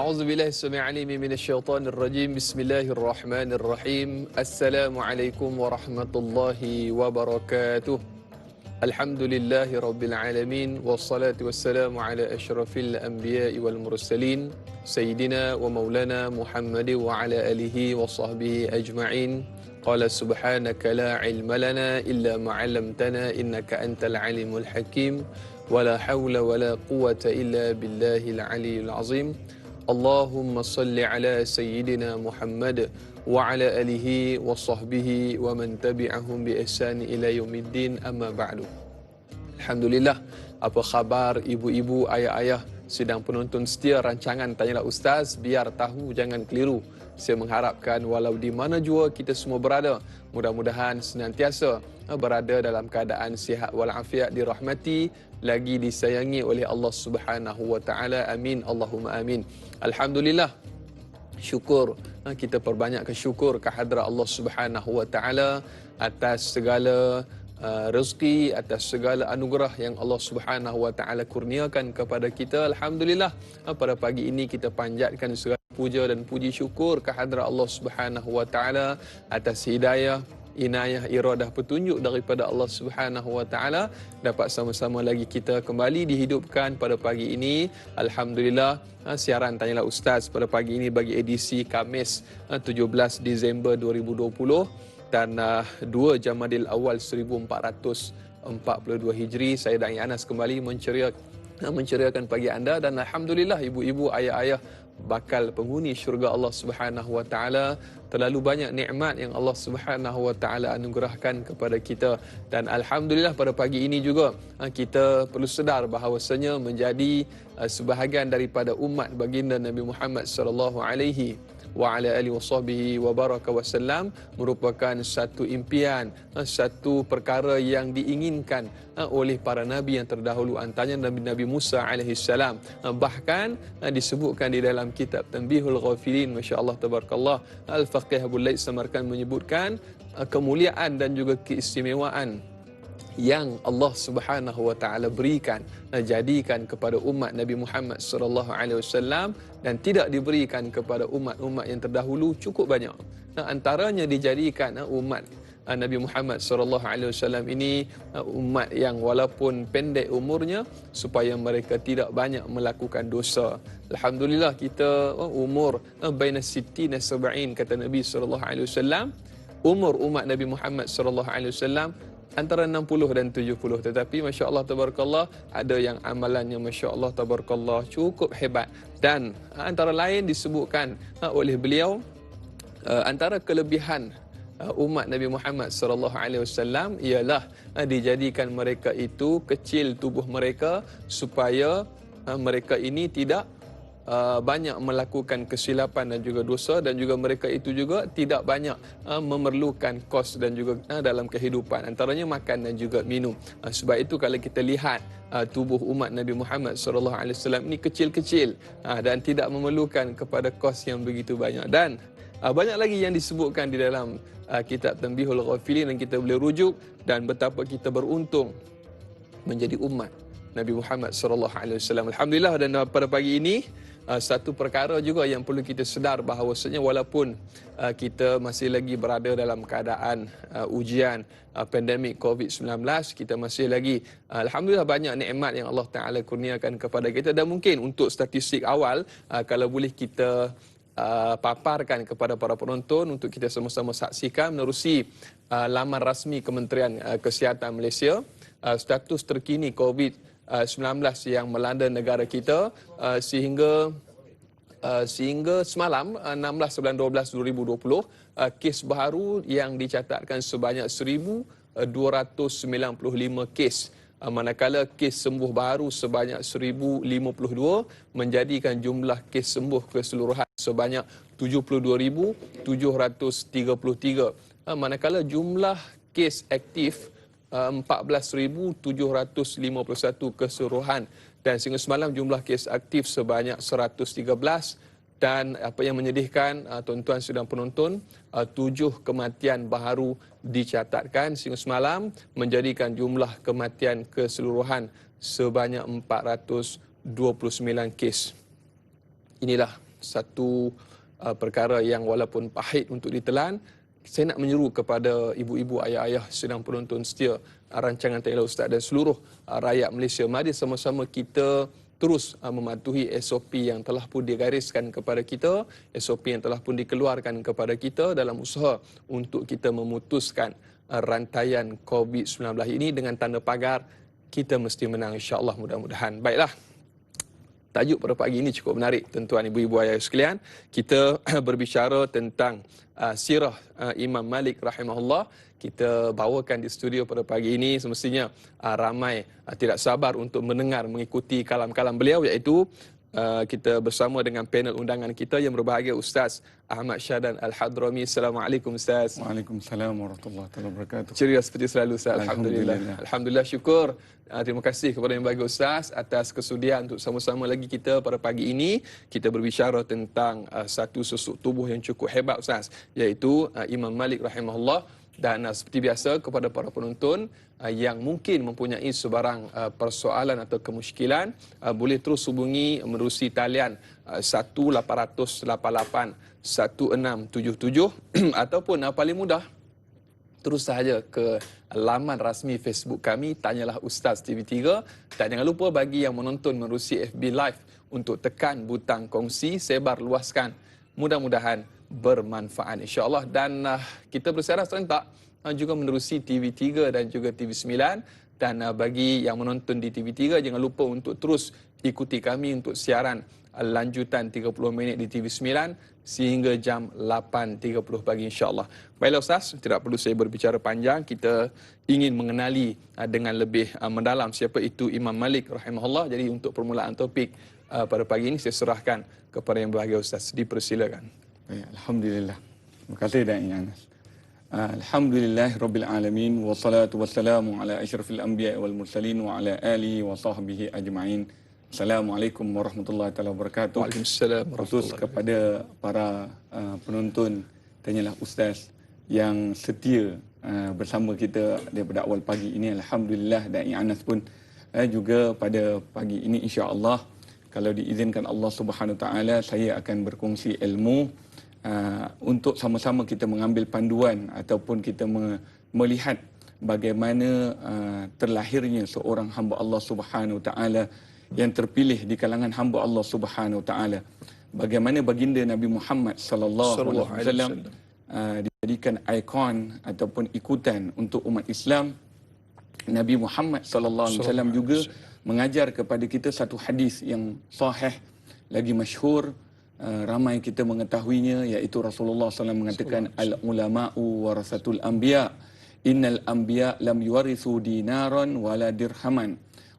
أعوذ بالله السميع العليم من الشيطان الرجيم. بسم الله الرحمن الرحيم. السلام عليكم ورحمة الله وبركاته. الحمد لله رب العالمين، والصلاة والسلام على أشرف الأنبياء والمرسلين سيدنا ومولانا محمد وعلى آله وصحبه أجمعين. قال سبحانك لا علم لنا إلا ما علمتنا إنك أنت العليم الحكيم، ولا حول ولا قوة إلا بالله العلي العظيم. اللهم صل على سيدنا محمد وعلى آله وصحبه ومن تبعهم بإحسان إلى يوم الدين. أما بعد. Alhamdulillah, apa khabar ibu-ibu, ayah-ayah, sedang penonton setia rancangan Tanyalah Ustaz, biar tahu jangan keliru. Saya mengharapkan walau di mana jua kita semua berada, mudah-mudahan senantiasa berada dalam keadaan sihat walafiat, dirahmati lagi disayangi oleh Allah Subhanahu wa taala. Amin Allahumma amin. Alhamdulillah, syukur, kita perbanyakkan syukur kehadrat Allah Subhanahu wa taala atas segala rezeki, atas segala anugerah yang Allah Subhanahu wa taala kurniakan kepada kita. Alhamdulillah, pada pagi ini kita panjatkan segala puja dan puji syukur kehadrat Allah Subhanahu wa taala atas hidayah, inayah, iradah, petunjuk daripada Allah Subhanahu wa taala, dapat sama-sama lagi kita kembali dihidupkan pada pagi ini. Alhamdulillah, siaran Tanyalah Ustaz pada pagi ini bagi edisi Khamis 17 Disember 2020 dan 2 Jamadil Awal 1442 Hijri. Saya Da'i Anas kembali menceriakan pagi anda, dan alhamdulillah ibu-ibu, ayah-ayah bakal penghuni syurga Allah Subhanahu wa taala. Terlalu banyak nikmat yang Allah Subhanahu wa taala anugerahkan kepada kita, dan alhamdulillah pada pagi ini juga kita perlu sedar bahawasanya menjadi sebahagian daripada umat baginda Nabi Muhammad sallallahu alaihi wa ala alihi wasahbihi wa baraka wasallam merupakan satu impian, satu perkara yang diinginkan oleh para nabi yang terdahulu, antaranya Nabi Musa alaihi salam. Bahkan disebutkan di dalam kitab Tanbihul Ghafilin, masya-Allah tabarakallah, Al-Faqih Abu Laits Samarkand menyebutkan kemuliaan dan juga keistimewaan yang Allah Subhanahu wa taala berikan, jadikan kepada umat Nabi Muhammad sallallahu alaihi wasallam dan tidak diberikan kepada umat-umat yang terdahulu cukup banyak. Antaranya dijadikan umat Nabi Muhammad sallallahu alaihi wasallam ini umat yang walaupun pendek umurnya supaya mereka tidak banyak melakukan dosa. Alhamdulillah, kita umur baina sittina sab'in kata Nabi sallallahu alaihi wasallam. Umur umat Nabi Muhammad sallallahu alaihi wasallam antara 60 dan 70, tetapi masya-Allah tabarakallah ada yang amalannya masya-Allah tabarakallah cukup hebat. Dan antara lain disebutkan oleh beliau, antara kelebihan umat Nabi Muhammad sallallahu alaihi wasallam ialah dijadikan mereka itu kecil tubuh mereka supaya mereka ini tidak banyak melakukan kesilapan dan juga dosa, dan juga mereka itu juga tidak banyak memerlukan kos dan juga dalam kehidupan, antaranya makan dan juga minum. Sebab itu kalau kita lihat tubuh umat Nabi Muhammad sallallahu alaihi wasallam ini kecil-kecil dan tidak memerlukan kepada kos yang begitu banyak. Dan banyak lagi yang disebutkan di dalam kitab Tanbihul Ghafilin yang kita boleh rujuk, dan betapa kita beruntung menjadi umat Nabi Muhammad sallallahu alaihi wasallam. Alhamdulillah, dan pada pagi ini satu perkara juga yang perlu kita sedar bahawasanya walaupun kita masih lagi berada dalam keadaan ujian pandemik COVID-19, kita masih lagi alhamdulillah banyak nikmat yang Allah Taala kurniakan kepada kita. Dan mungkin untuk statistik awal, kalau boleh kita paparkan kepada para penonton untuk kita sama-sama saksikan menerusi laman rasmi Kementerian Kesihatan Malaysia, status terkini COVID-19 yang melanda negara kita sehingga semalam 16/11/2020, kes baharu yang dicatatkan sebanyak 1,295 kes, manakala kes sembuh baru sebanyak 1,052, menjadikan jumlah kes sembuh keseluruhan sebanyak 72,733, manakala jumlah kes aktif 14,751 keseluruhan, dan sehingga semalam jumlah kes aktif sebanyak 113. Dan apa yang menyedihkan tuan-tuan sedang penonton, 7 kematian baharu dicatatkan sehingga semalam, menjadikan jumlah kematian keseluruhan sebanyak 429 kes. Inilah satu perkara yang walaupun pahit untuk ditelan. Saya nak menyeru kepada ibu-ibu, ayah-ayah sedang penonton setia rancangan Tanya Ustaz dan seluruh rakyat Malaysia, mari sama-sama kita terus mematuhi SOP yang telah pun digariskan kepada kita, SOP yang telah pun dikeluarkan kepada kita dalam usaha untuk kita memutuskan rantaian COVID-19 ini dengan tanda pagar kita mesti menang, insya-Allah, mudah-mudahan. Baiklah. Tajuk pada pagi ini cukup menarik, tuan-tuan, ibu-ibu, ayah sekalian. Kita berbicara tentang sirah Imam Malik rahimahullah. Kita bawakan di studio pada pagi ini. Semestinya ramai tidak sabar untuk mendengar, mengikuti kalam-kalam beliau, iaitu kita bersama dengan panel undangan kita yang berbahagia, Ustaz Ahmad Syahdan Al-Hadrami. Assalamualaikum, Ustaz. Waalaikumsalam warahmatullahi wabarakatuh. Ceria seperti selalu, Ustaz. Alhamdulillah. Alhamdulillah, syukur. Terima kasih kepada yang bahagia Ustaz atas kesudian untuk sama-sama lagi kita pada pagi ini. Kita berbicara tentang satu sosok tubuh yang cukup hebat, Ustaz, iaitu Imam Malik rahimahullah. Dan seperti biasa, kepada para penonton yang mungkin mempunyai sebarang persoalan atau kemusykilan, boleh terus hubungi menerusi talian 1-888-1677 ataupun paling mudah, terus sahaja ke laman rasmi Facebook kami, Tanyalah Ustaz TV3. Dan jangan lupa bagi yang menonton menerusi FB Live untuk tekan butang kongsi, sebar luaskan. Mudah-mudahan bermanfaat, insya-Allah. Dan kita bersara serentak juga menerusi TV3 dan juga TV9. Dan bagi yang menonton di TV3, jangan lupa untuk terus ikuti kami untuk siaran lanjutan 30 minit di TV9 sehingga jam 8.30 pagi, insya-Allah. Baiklah Ustaz, tidak perlu saya berbicara panjang. Kita ingin mengenali dengan lebih mendalam siapa itu Imam Malik rahimahullah. Jadi untuk permulaan topik pada pagi ini, saya serahkan kepada yang berbahagia Ustaz. Dipersilakan. Alhamdulillah. Terima kasih Da'i Anas. Alhamdulillah Rabbil Alamin. Wassalatu wassalamu ala asyrafil anbiya wal mursalin wa ala alihi wa sahbihi ajma'in. Assalamualaikum warahmatullahi wabarakatuh. Waalaikumsalam. Khusus kepada para penonton Tanyalah Ustaz yang setia bersama kita daripada awal pagi ini. Alhamdulillah, Da'i Anas pun juga pada pagi ini, insya-Allah, kalau diizinkan Allah Subhanahu Wa Taala, saya akan berkongsi ilmu untuk sama-sama kita mengambil panduan ataupun kita melihat bagaimana terlahirnya seorang hamba Allah Subhanahu Wa Taala yang terpilih di kalangan hamba Allah Subhanahu Wa Taala. Bagaimana baginda Nabi Muhammad sallallahu alaihi wasallam dijadikan ikon ataupun ikutan untuk umat Islam. Nabi Muhammad sallallahu alaihi wasallam juga mengajar kepada kita satu hadis yang sahih lagi masyhur, ramai kita mengetahuinya, iaitu Rasulullah SAW mengatakan al-ulama'u warasatul anbiya, innal anbiya lam yuwarithu dinaran wala dirhaman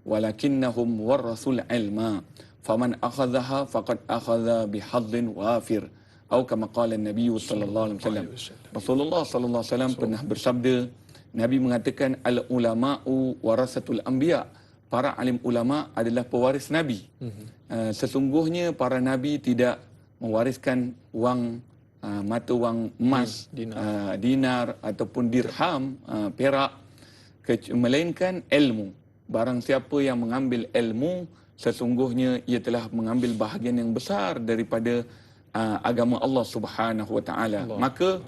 walakinnahum warasul ilma faman akhadhaha faqad akhadha bihadhin wafir, atau kama qala Nabi sallallahu alaihi wasallam. Rasulullah sallallahu alaihi wasallam pernah bersabda, Nabi mengatakan al-ulama'u warasatul anbiya, para alim ulama adalah pewaris Nabi. Sesungguhnya para Nabi tidak mewariskan wang, mata wang emas, dinar ataupun dirham, perak, melainkan ilmu. Barang siapa yang mengambil ilmu, sesungguhnya ia telah mengambil bahagian yang besar daripada agama Allah Subhanahu Wa Taala. Maka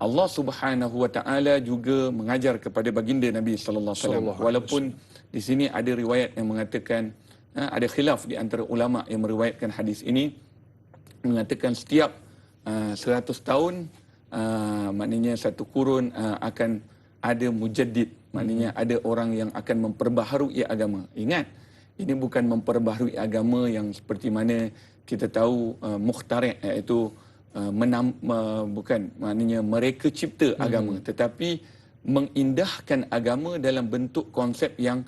Allah Subhanahu Wa Taala juga mengajar kepada baginda Nabi sallallahu alaihi wasallam. Walaupun di sini ada riwayat yang mengatakan, ada khilaf di antara ulama yang meriwayatkan hadis ini, mengatakan setiap 100 tahun, maknanya satu kurun akan ada mujaddid, maknanya ada orang yang akan memperbaharui agama. Ingat, ini bukan memperbaharui agama yang seperti mana kita tahu mukhtari', iaitu bukan, maknanya mereka cipta agama, tetapi mengindahkan agama dalam bentuk konsep yang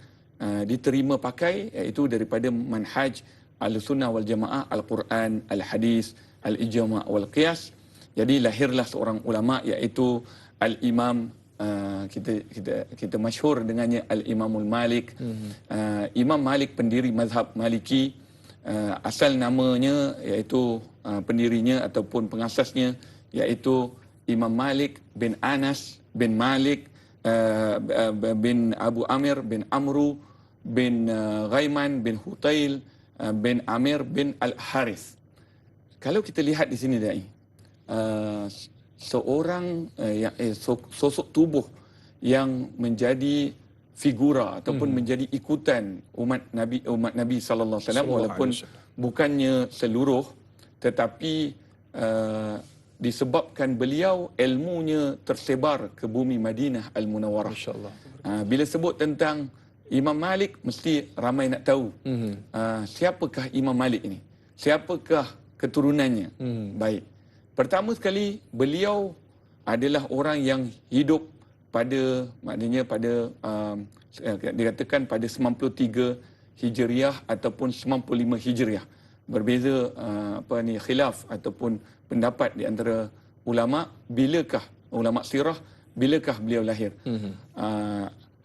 diterima pakai, iaitu daripada manhaj Ahlussunnah wal Jamaah, Al-Quran, Al-Hadis, Al-Ijma' wal Qiyas. Jadi lahirlah seorang ulama, iaitu Al-Imam, kita masyhur dengannya Al-Imamul Malik. Imam Malik pendiri mazhab Maliki. Asal namanya iaitu pendirinya ataupun pengasasnya iaitu Imam Malik bin Anas bin Malik bin Abu Amir bin Amru bin Ghaiman bin Hutail bin Amir bin Al-Harith. kalau kita lihat di sini Dai, uh, seorang sosok tubuh yang menjadi figura ataupun menjadi ikutan umat Nabi sallallahu alaihi wasallam, walaupun bukannya seluruh, tetapi disebabkan beliau ilmunya tersebar ke bumi Madinah Al-Munawwarah. Masya-Allah. Bila sebut tentang Imam Malik, mesti ramai nak tahu siapakah Imam Malik ini, siapakah keturunannya. Baik, pertama sekali, beliau adalah orang yang hidup pada, maknanya pada dikatakan pada 93 Hijriah ataupun 95 Hijriah. Berbeza khilaf ataupun pendapat di antara ulama, ulama sirah, bilakah beliau lahir.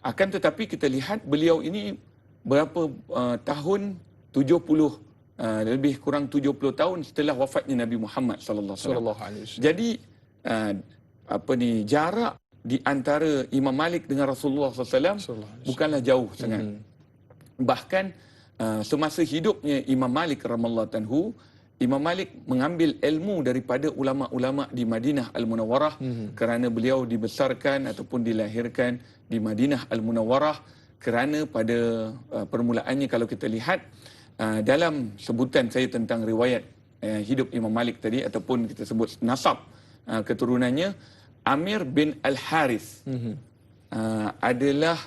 Akan tetapi kita lihat beliau ini berapa tahun, 70 lebih kurang 70 tahun setelah wafatnya Nabi Muhammad sallallahu alaihi wasallam. Jadi jarak di antara Imam Malik dengan Rasulullah SAW bukanlah jauh sangat. Bahkan semasa hidupnya Imam Malik radhiyallahu anhu, Imam Malik mengambil ilmu daripada ulama-ulama di Madinah Al-Munawwarah, kerana beliau dibesarkan ataupun dilahirkan di Madinah Al-Munawwarah. Kerana pada permulaannya, kalau kita lihat dalam sebutan saya tentang riwayat hidup Imam Malik tadi, ataupun kita sebut nasab keturunannya, Amir bin Al-Harith adalah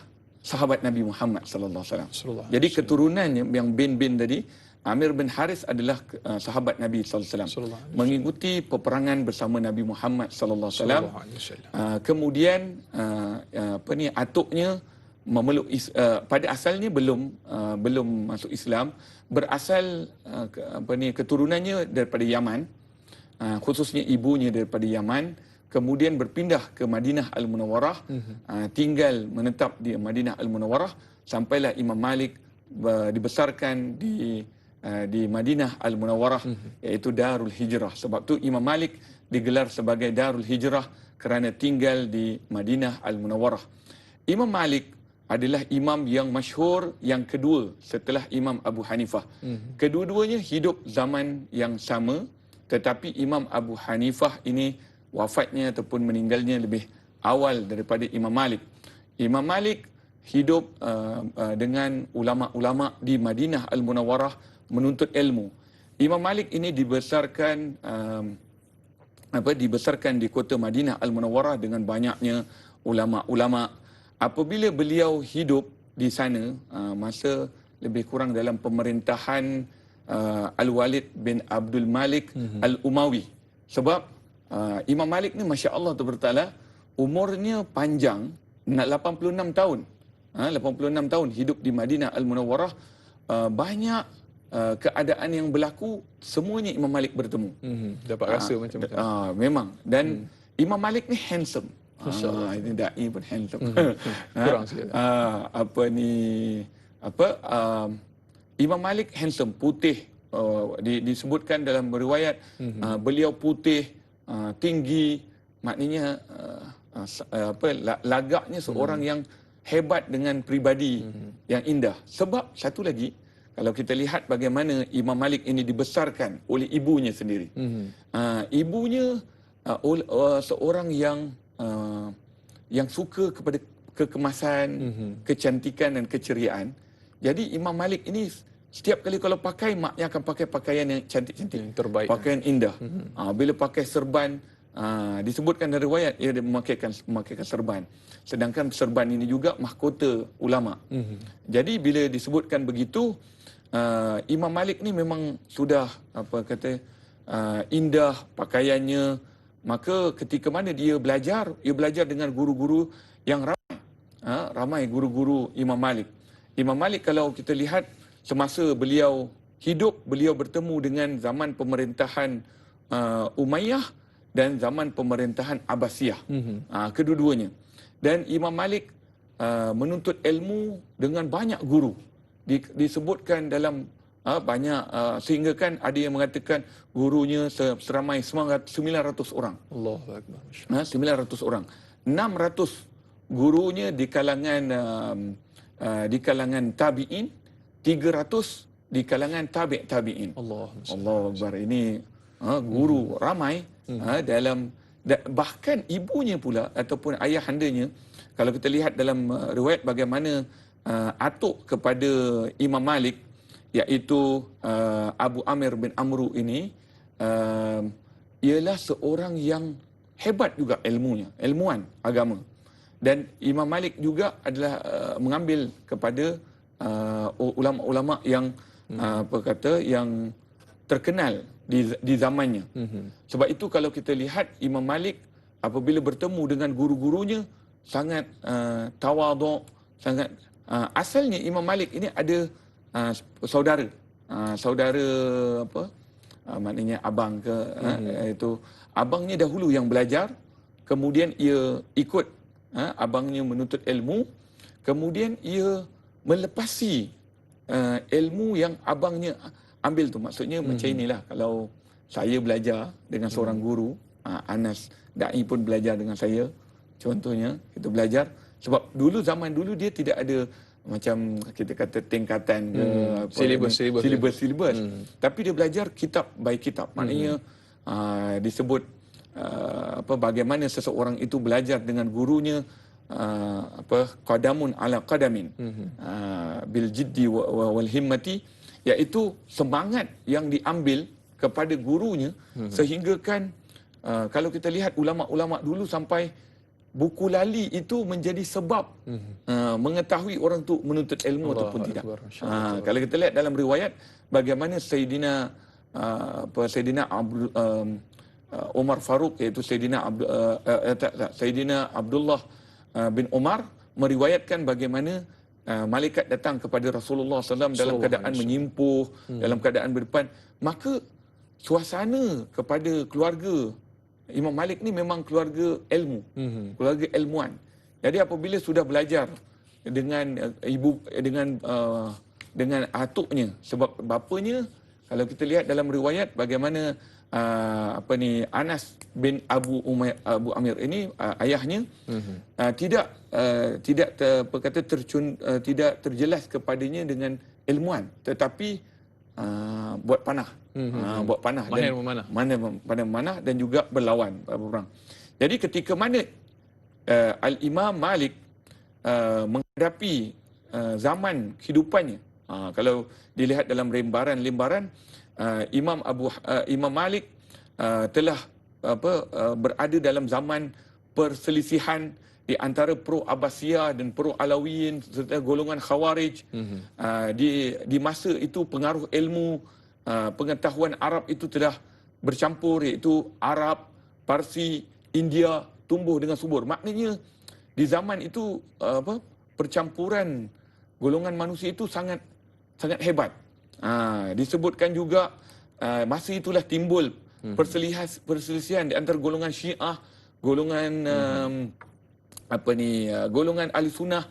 sahabat Nabi Muhammad sallallahu alaihi wasallam. Jadi keturunannya yang bin tadi, Amir bin Harith adalah sahabat Nabi sallallahu alaihi wasallam, mengikuti peperangan bersama Nabi Muhammad sallallahu alaihi wasallam. Kemudian atuknya memeluk pada asalnya belum masuk Islam, berasal keturunannya daripada Yaman, khususnya ibunya daripada Yaman. Kemudian berpindah ke Madinah Al-Munawwarah, tinggal menetap di Madinah Al-Munawwarah sampailah Imam Malik dibesarkan di Madinah Al-Munawwarah, iaitu Darul Hijrah. Sebab tu Imam Malik digelar sebagai Darul Hijrah kerana tinggal di Madinah Al-Munawwarah. Imam Malik adalah imam yang masyhur yang kedua setelah Imam Abu Hanifah. Kedua-duanya hidup zaman yang sama, tetapi Imam Abu Hanifah ini wafatnya ataupun meninggalnya lebih awal daripada Imam Malik. Imam Malik hidup dengan ulama-ulama di Madinah Al-Munawwarah menuntut ilmu. Imam Malik ini dibesarkan di kota Madinah Al-Munawwarah dengan banyaknya ulama-ulama. Apabila beliau hidup di sana masa lebih kurang dalam pemerintahan Al-Walid bin Abdul Malik Al-Umawi. Sebab Imam Malik ni Masya Allah Ta'ala umurnya panjang, nak 86 tahun. 86 tahun hidup di Madinah Al-Munawwarah. Banyak keadaan yang berlaku, semuanya Imam Malik bertemu. Dapat rasa macam-macam. Memang. Dan Imam Malik ni handsome. Ini da'i pun handsome. Kurang sikit. Imam Malik handsome, putih. Disebutkan dalam riwayat beliau putih, tinggi, maknanya lagaknya seorang yang hebat dengan pribadi yang indah. Sebab satu lagi, kalau kita lihat bagaimana Imam Malik ini dibesarkan oleh ibunya sendiri. Ibunya seorang yang suka kepada kekemasan, kecantikan dan keceriaan. Jadi Imam Malik ini setiap kali kalau pakai, maknya akan pakai pakaian yang cantik-cantik, terbaik, pakaian indah. Bila pakai serban, disebutkan dari riwayat ia memakaikan serban. Sedangkan serban ini juga mahkota ulama. Jadi bila disebutkan begitu, Imam Malik ni memang sudah indah pakaiannya. Maka ketika mana dia belajar dengan guru-guru yang ramai. Ramai guru-guru Imam Malik. Imam Malik kalau kita lihat semasa beliau hidup, beliau bertemu dengan zaman pemerintahan Umayyah dan zaman pemerintahan Abbasiyah. Kedua-duanya. Dan Imam Malik menuntut ilmu dengan banyak guru. Disebutkan dalam banyak, sehingga kan ada yang mengatakan gurunya seramai 900 orang. Allahu Akbar. 900 orang. 600 gurunya di kalangan tabi'in, 300 di kalangan tabi'in. Allahu Akbar. Ini guru ramai dalam bahkan ibunya pula ataupun ayahandanya, kalau kita lihat dalam riwayat bagaimana atuk kepada Imam Malik, iaitu Abu Amir bin Amru ini, ialah seorang yang hebat juga ilmuwan agama. Dan Imam Malik juga adalah mengambil kepada ulama-ulama yang yang terkenal di zamannya. Sebab itu kalau kita lihat Imam Malik apabila bertemu dengan guru-gurunya sangat tawaduk, sangat asalnya Imam Malik ini ada saudara maknanya abang ke itu abangnya dahulu yang belajar, kemudian ia ikut abangnya menuntut ilmu, kemudian ia melepasi ilmu yang abangnya ambil tu. Maksudnya macam inilah, kalau saya belajar dengan seorang guru, Anas Da'i pun belajar dengan saya, contohnya kita belajar, sebab zaman dulu dia tidak ada macam kita kata tingkatan ke silibus. Tapi dia belajar kitab by kitab. Maknanya disebut bagaimana seseorang itu belajar dengan gurunya, qadamun ala qadamin, bil jiddi wal himmati, iaitu semangat yang diambil kepada gurunya, sehingga kan kalau kita lihat ulama-ulama dulu sampai buku lali itu menjadi sebab mengetahui orang tu menuntut ilmu ataupun tidak. Kalau kita lihat dalam riwayat bagaimana Sayyidina Umar Faruq, iaitu Sayyidina Abdullah bin Umar meriwayatkan bagaimana malaikat datang kepada Rasulullah SAW dalam keadaan menyimpuh, dalam keadaan berdepan. Maka suasana kepada keluarga Imam Malik ni memang keluarga ilmu, keluarga ilmuwan. Jadi apabila sudah belajar dengan dengan atuknya, sebab bapanya, kalau kita lihat dalam riwayat bagaimana Anas bin Abu Amir ini, ayahnya, tidak terjelas kepadanya dengan ilmuwan, tetapi buat panah. Buat panah, mahir memanah dan juga berlawan berperang. Jadi ketika mana Al-Imam Malik menghadapi zaman kehidupannya, kalau dilihat dalam lembaran Imam Malik telah berada dalam zaman perselisihan di antara pro Abbasiyah dan pro Alawiyin serta golongan Khawarij. Di masa itu pengaruh ilmu, pengetahuan Arab itu telah bercampur, iaitu Arab, Parsi, India tumbuh dengan subur. Maknanya di zaman itu percampuran golongan manusia itu sangat hebat. Disebutkan juga masa itulah timbul perselisihan di antara golongan Syiah, golongan golongan Ahli Sunnah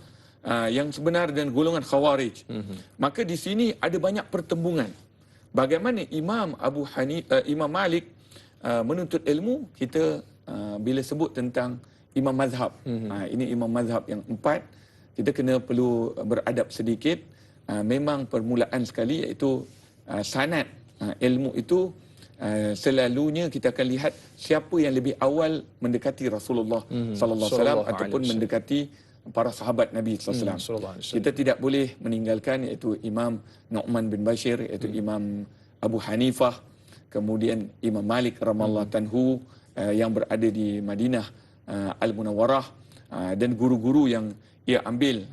yang sebenar dan golongan Khawarij. Maka di sini ada banyak pertembungan. Bagaimana Imam Malik menuntut ilmu, kita bila sebut tentang imam mazhab, ini imam mazhab yang 4, kita perlu beradab sedikit. Memang permulaan sekali, iaitu sanad ilmu itu selalunya kita akan lihat siapa yang lebih awal mendekati Rasulullah sallallahu alaihi wasallam ataupun mendekati para sahabat Nabi sallallahu alaihi wasallam. Kita tidak boleh meninggalkan, iaitu Imam Nu'man bin Bashir, iaitu Imam Abu Hanifah, kemudian Imam Malik radhiyallahu anhu yang berada di Madinah Al-Munawwarah, dan guru-guru yang ia ambil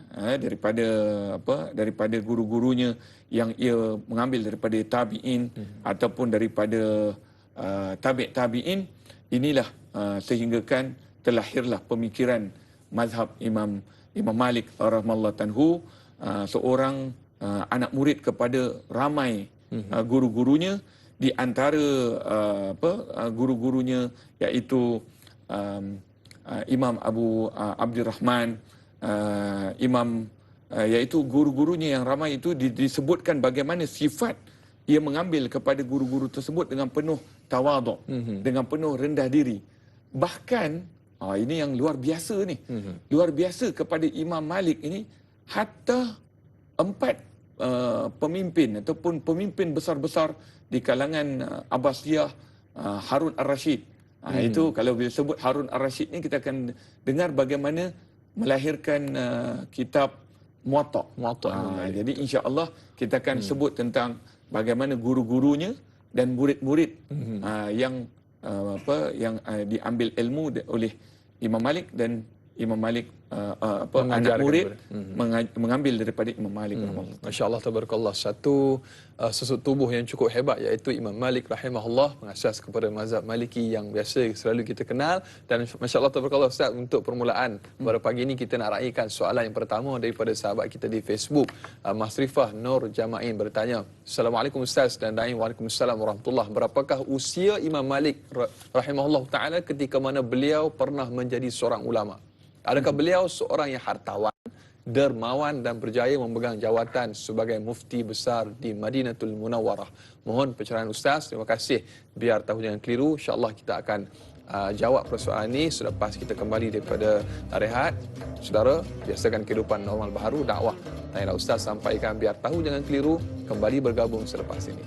daripada guru-gurunya yang ia mengambil daripada tabi'in ataupun daripada tabi'in. Inilah sehinggakan terlahirlah pemikiran mazhab Imam Malik radhiyallahu anhu, seorang anak murid kepada ramai guru-gurunya. Di antara guru-gurunya iaitu Imam Abu Abdurrahman, iaitu guru-gurunya yang ramai itu disebutkan bagaimana sifat ia mengambil kepada guru-guru tersebut dengan penuh tawaduk, dengan penuh rendah diri. Bahkan ini yang luar biasa ni. Luar biasa kepada Imam Malik ini, hatta 4 pemimpin ataupun pemimpin besar-besar di kalangan Abbasiyah, Harun Ar-Rasyid. Itu kalau bila sebut Harun Ar-Rasyid ni kita akan dengar bagaimana melahirkan kitab Muwatta. Jadi insya-Allah kita akan sebut tentang bagaimana guru-gurunya dan murid-murid yang diambil ilmu oleh Imam Malik, dan Imam Malik anak murid mengambil daripada Imam Malik. Masya-Allah, tabarakallah. Satu susut tubuh yang cukup hebat, iaitu Imam Malik rahimahullah, mengasas kepada mazhab Maliki yang biasa selalu kita kenal. Dan masya-Allah, tabarakallah Ustaz, untuk permulaan pada pagi ini kita nak raikan soalan yang pertama daripada sahabat kita di Facebook. Masrifah Nur Jama'in bertanya, Assalamualaikum Ustaz dan Da'i. Waalaikumsalam warahmatullahi. Berapakah usia Imam Malik rahimahullah taala ketika mana beliau pernah menjadi seorang ulama? Adakah beliau seorang yang hartawan, dermawan dan berjaya memegang jawatan sebagai mufti besar di Madinatul Munawwarah? Mohon pencerahan Ustaz. Terima kasih. Biar tahu jangan keliru, insya-Allah kita akan jawab persoalan ini selepas kita kembali daripada rehat. Saudara, biasakan kehidupan normal baharu, dakwah. Tanyalah Ustaz, sampaikan biar tahu jangan keliru. Kembali bergabung selepas ini.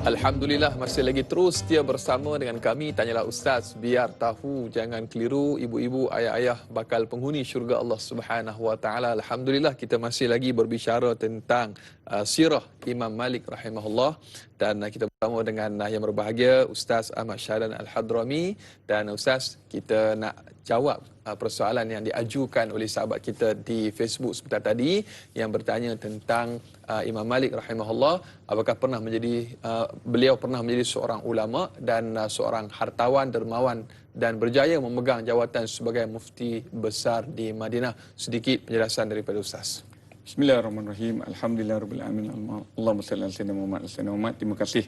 Alhamdulillah, masih lagi terus setia bersama dengan kami Tanyalah Ustaz, biar tahu jangan keliru. Ibu-ibu, ayah-ayah bakal penghuni syurga Allah Subhanahu wa taala. Alhamdulillah, kita masih lagi berbicara tentang sirah Imam Malik rahimahullah, dan kita bersama dengan yang berbahagia Ustaz Ahmad Syahdan Al-Hadrami. Dan Ustaz, kita nak jawab persoalan yang diajukan oleh sahabat kita di Facebook sebentar tadi yang bertanya tentang Imam Malik rahimahullah, apakah beliau pernah menjadi seorang ulama dan seorang hartawan, dermawan dan berjaya memegang jawatan sebagai mufti besar di Madinah. Sedikit penjelasan daripada Ustaz. Bismillahirrahmanirrahim. Alhamdulillahirabbil alamin. Allahumma salli ala sayyidina Muhammad. Terima kasih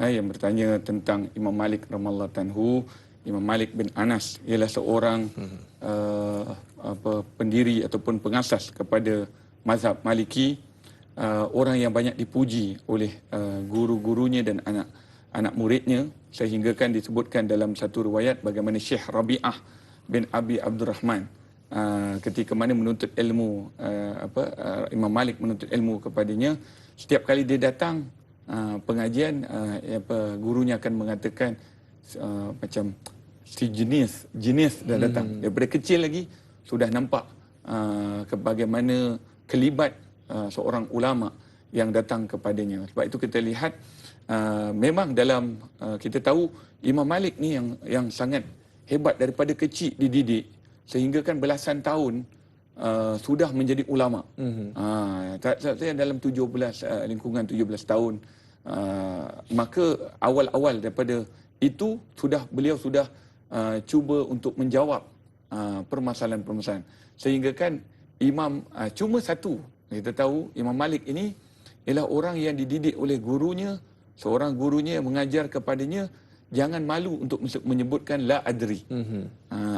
yang bertanya tentang Imam Malik radhiyallahu anhu. Imam Malik bin Anas ialah seorang pendiri ataupun pengasas kepada mazhab Maliki, orang yang banyak dipuji oleh guru-gurunya dan anak muridnya, sehingga kan disebutkan dalam satu riwayat bagaimana Syekh Rabi'ah bin Abi Abdurrahman ketika mana menuntut ilmu, Imam Malik menuntut ilmu kepadanya, setiap kali dia datang pengajian, gurunya akan mengatakan macam si jenis dah datang. Daripada kecil lagi sudah nampak bagaimana kelibat seorang ulama yang datang kepadanya. Sebab itu kita lihat memang dalam kita tahu Imam Malik ni yang sangat hebat, daripada kecil dididik sehingga kan belasan tahun sudah menjadi ulama. Saya dalam 17 lingkungan 17 tahun, maka awal-awal daripada itu beliau sudah cuba untuk menjawab permasalahan-permasalahan, sehingga kan imam cuma satu. Kita tahu Imam Malik ini ialah orang yang dididik oleh gurunya, seorang gurunya yang mengajar kepadanya, jangan malu untuk menyebutkan la adri.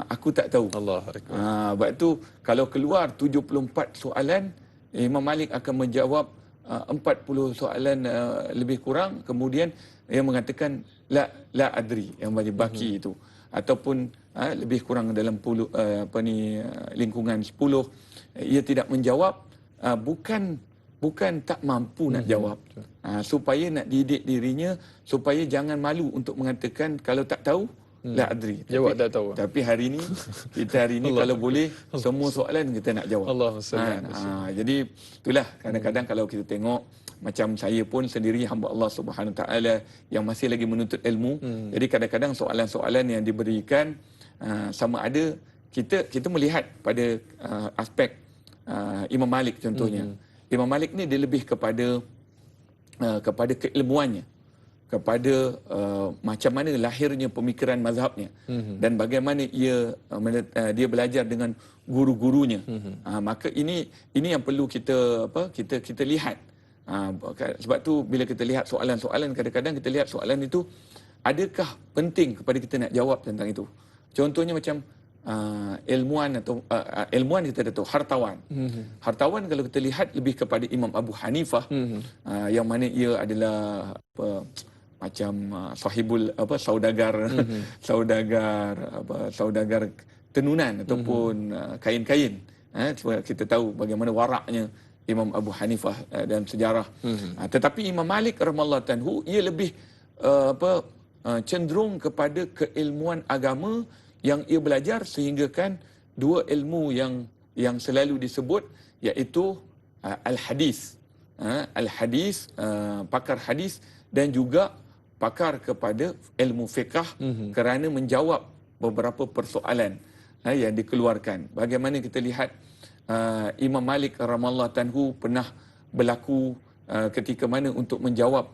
Aku tak tahu. Allah sebab itu kalau keluar 74 soalan, Imam Malik akan menjawab 40 soalan lebih kurang, kemudian ia mengatakan la adri, yang baki itu, ataupun lebih kurang dalam lingkungan 10, ia tidak menjawab, bukan tak mampu nak jawab, supaya nak didik dirinya supaya jangan malu untuk mengatakan kalau tak tahu la adri. Jawab tak tahu. Tapi hari ini kalau boleh semua soalan kita nak jawab. Jadi itulah kadang-kadang kalau kita tengok, macam saya pun sendiri hamba Allah Subhanahu Wa Taala yang masih lagi menuntut ilmu. Jadi kadang-kadang soalan-soalan yang diberikan sama ada kita melihat pada aspek Imam Malik contohnya. Imam Malik ni dia lebih kepada keilmuannya. kepada macam mana lahirnya pemikiran mazhabnya dan bagaimana dia belajar dengan guru-gurunya. Maka ini yang perlu kita lihat. Sebab tu bila kita lihat soalan-soalan, kadang-kadang kita lihat soalan itu adakah penting kepada kita nak jawab tentang itu. Contohnya macam ilmuwan atau ilmuwan kita dah tahu, hartawan. Hartawan kalau kita lihat lebih kepada Imam Abu Hanifah, yang mana ia adalah macam sahibul saudagar saudagar tenunan ataupun kain-kain. Kita tahu bagaimana waraknya Imam Abu Hanifah dalam sejarah. Tetapi Imam Malik radhiyallahu anhu ia lebih cenderung kepada keilmuan agama yang ia belajar, sehingga kan dua ilmu yang selalu disebut, iaitu al-hadis, pakar hadis, dan juga pakar kepada ilmu fiqh, kerana menjawab beberapa persoalan yang dikeluarkan. Bagaimana kita lihat Imam Malik radhiyallahu anhu pernah berlaku ketika mana untuk menjawab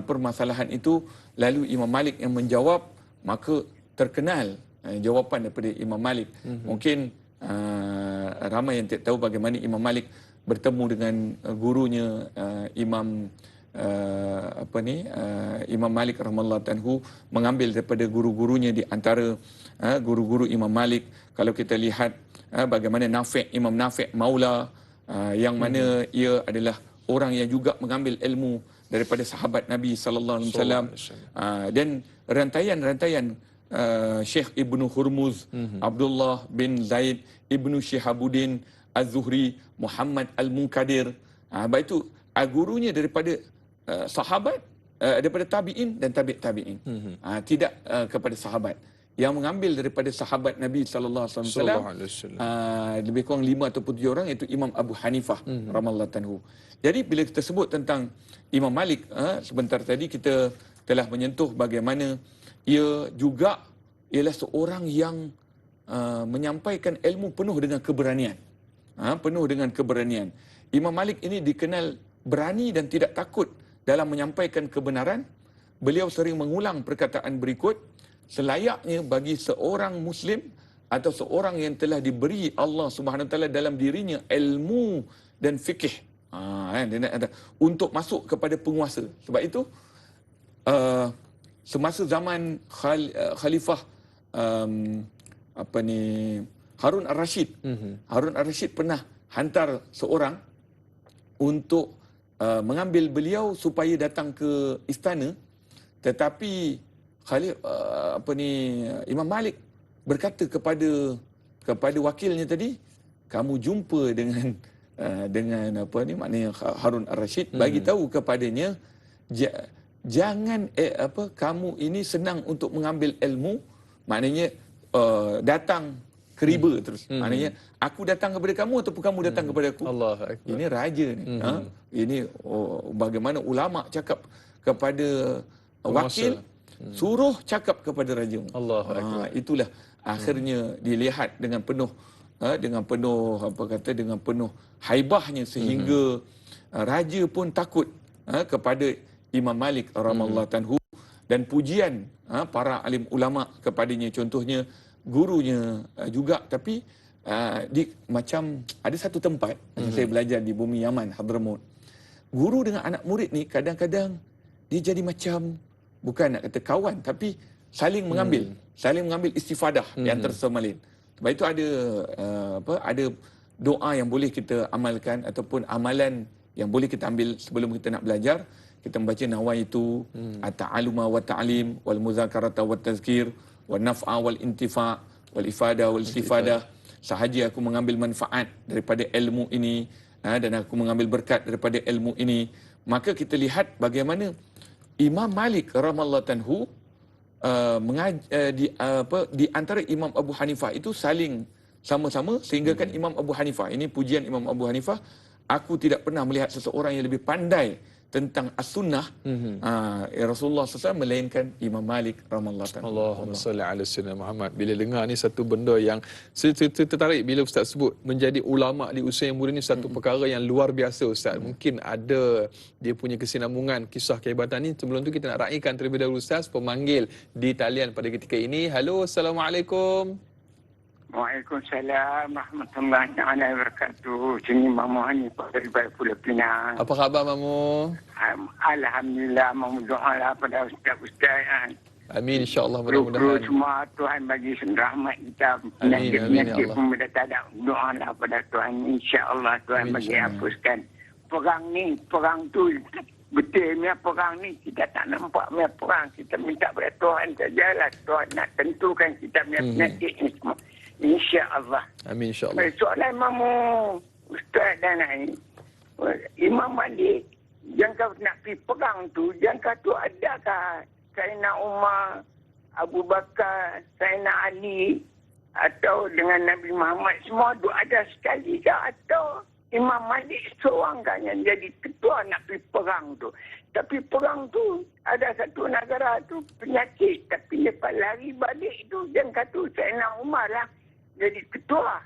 permasalahan itu, lalu Imam Malik yang menjawab, maka terkenal jawapan daripada Imam Malik. Mungkin ramai yang tidak tahu bagaimana Imam Malik bertemu dengan gurunya Imam Malik radhiyallahu anhu, mengambil daripada guru-gurunya. Di antara guru-guru Imam Malik, kalau kita lihat bagaimana Imam Nafi' Maula, yang mana ia adalah orang yang juga mengambil ilmu daripada sahabat Nabi sallallahu alaihi wasallam, dan rantaian Syekh Ibnu Hurmuz, Abdullah bin Zaid Ibnu Shihabuddin Az-Zuhri, Muhammad Al-Munkadir. Baik itu gurunya daripada sahabat, daripada tabi'in dan tabi'in. Tidak kepada sahabat. Yang mengambil daripada sahabat Nabi sallallahu alaihi wasallam lebih kurang 5 ataupun 7 orang, iaitu Imam Abu Hanifah radhiyallahu anhu. Jadi bila kita sebut tentang Imam Malik, sebentar tadi kita telah menyentuh bagaimana ia juga ialah seorang yang menyampaikan ilmu penuh dengan keberanian. Imam Malik ini dikenal berani dan tidak takut dalam menyampaikan kebenaran. Beliau sering mengulang perkataan berikut, selayaknya bagi seorang Muslim atau seorang yang telah diberi Allah Subhanahu Wa Taala dalam dirinya ilmu dan fikih, untuk masuk kepada penguasa. Sebab itu semasa zaman Khalifah Harun Ar-Rashid, Harun Ar-Rashid pernah hantar seorang untuk mengambil beliau supaya datang ke istana, tetapi Imam Malik berkata kepada wakilnya tadi, kamu jumpa dengan maknanya Harun Ar-Rashid, bagi tahu kepadanya jangan kamu ini senang untuk mengambil ilmu, maknanya datang keriba terus. Maknanya aku datang kepada kamu ataupun kamu datang kepada aku. Allah Akbar. Ini raja ni. Ini bagaimana ulama cakap kepada wakil, suruh cakap kepada raja. Allah Akbar. Itulah akhirnya dilihat dengan penuh dengan penuh haibahnya, sehingga raja pun takut kepada Imam Malik radhiyallahu anhu, dan pujian para alim ulama kepadanya, contohnya gurunya juga. Tapi macam ada satu tempat saya belajar di bumi Yaman, Hadramaut. Guru dengan anak murid ni kadang-kadang dia jadi macam, bukan nak kata kawan, tapi saling mengambil istifadah di antara sama lain. Sebab itu ada doa yang boleh kita amalkan, ataupun amalan yang boleh kita ambil sebelum kita nak belajar. Kita membaca nawaitu at-ta'aluma wa ta'lim wal muzakarata wa tazkir wal naf'a wal intifa' wal ifada wal istifadah. Sahaja aku mengambil manfaat daripada ilmu ini, dan aku mengambil berkat daripada ilmu ini. Maka kita lihat bagaimana Imam Malik radhiyallahu anhu di antara Imam Abu Hanifah itu saling sama-sama, sehingga kan Imam Abu Hanifah, ini pujian Imam Abu Hanifah, aku tidak pernah melihat seseorang yang lebih pandai tentang as-sunnah, Rasulullah SAW melainkan Imam Malik radhiyallahu anhu. Allahumma salli ala sayyidina Muhammad. Bila dengar ni satu benda yang saya tertarik bila Ustaz sebut menjadi ulama di usia yang muda ni satu perkara yang luar biasa Ustaz. Mungkin ada dia punya kesinambungan kisah kehebatan ni. Sebelum tu kita nak raikan terlebih dahulu Ustaz pemanggil di talian pada ketika ini. Halo, Assalamualaikum. Waalaikumsalam warahmatullahi taala wabarakatuh. Sini Mamu Hanifah dari Pulau Pinang. Apa khabar Mamu? Alhamdulillah, Mamu doalah pada ustaz-ustaz. Amin, insya-Allah, Kru mudah-mudahan. semua Tuhan bagi rahmat kita. Amin, amin, ya Allah. Pun tak ada, doalah pada Tuhan, insya-Allah Tuhan Amin, bagi insya-Allah. hapuskan. Perang tu betul punya perang ni kita tak nampak punya perang. Kita minta pada Tuhan sajalah. Tuhan nak tentukan kita punya penyakit ni semua. InsyaAllah. Amin, insya-Allah. Soalan Mamu Ustaz dan Ain, Imam Malik, yang kau nak pergi perang tu, yang kau adakah Sayyidina Umar, Abu Bakar, Sayyidina Ali atau dengan Nabi Muhammad semua tu ada sekali ke, atau Imam Malik seorang kan yang jadi ketua nak pergi perang tu. Tapi perang tu ada satu negara tu penyakit, tapi lepas lari balik tu yang kata Sayyidina Umar lah jadi ketua.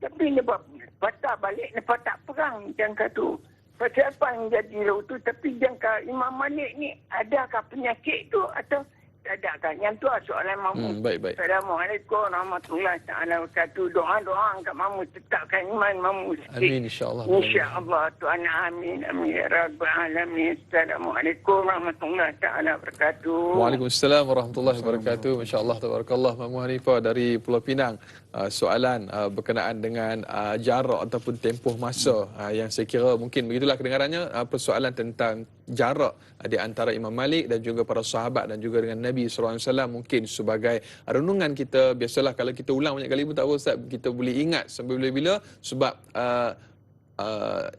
Tapi lepas patah balik, lepas tak perang yang kata. Pasal apa yang jadi lalu tu, tapi jangka Imam Malik ni adakah penyakit tu atau tak ada kan? Yang tu soalan Mamu. Baik. Assalamualaikum warahmatullahi taala wabarakatuh. Doa-doa kat Mamu tetapkan iman Mamu. Amin, insya-Allah. InsyaAllah Tuhan, amin amin ya rabbal alamin. Assalamualaikum warahmatullahi taala wabarakatuh. Waalaikumsalam warahmatullahi wabarakatuh. Masya-Allah, tabarakallah. Mamu Hanifah dari Pulau Pinang. Soalan berkenaan dengan jarak ataupun tempoh masa yang saya kira mungkin begitulah kedengarannya, persoalan tentang jarak di antara Imam Malik dan juga para sahabat dan juga dengan Nabi SAW. Mungkin sebagai renungan kita, biasalah kalau kita ulang banyak kali pun tak apa Ustaz, kita boleh ingat sampai bila-bila, sebab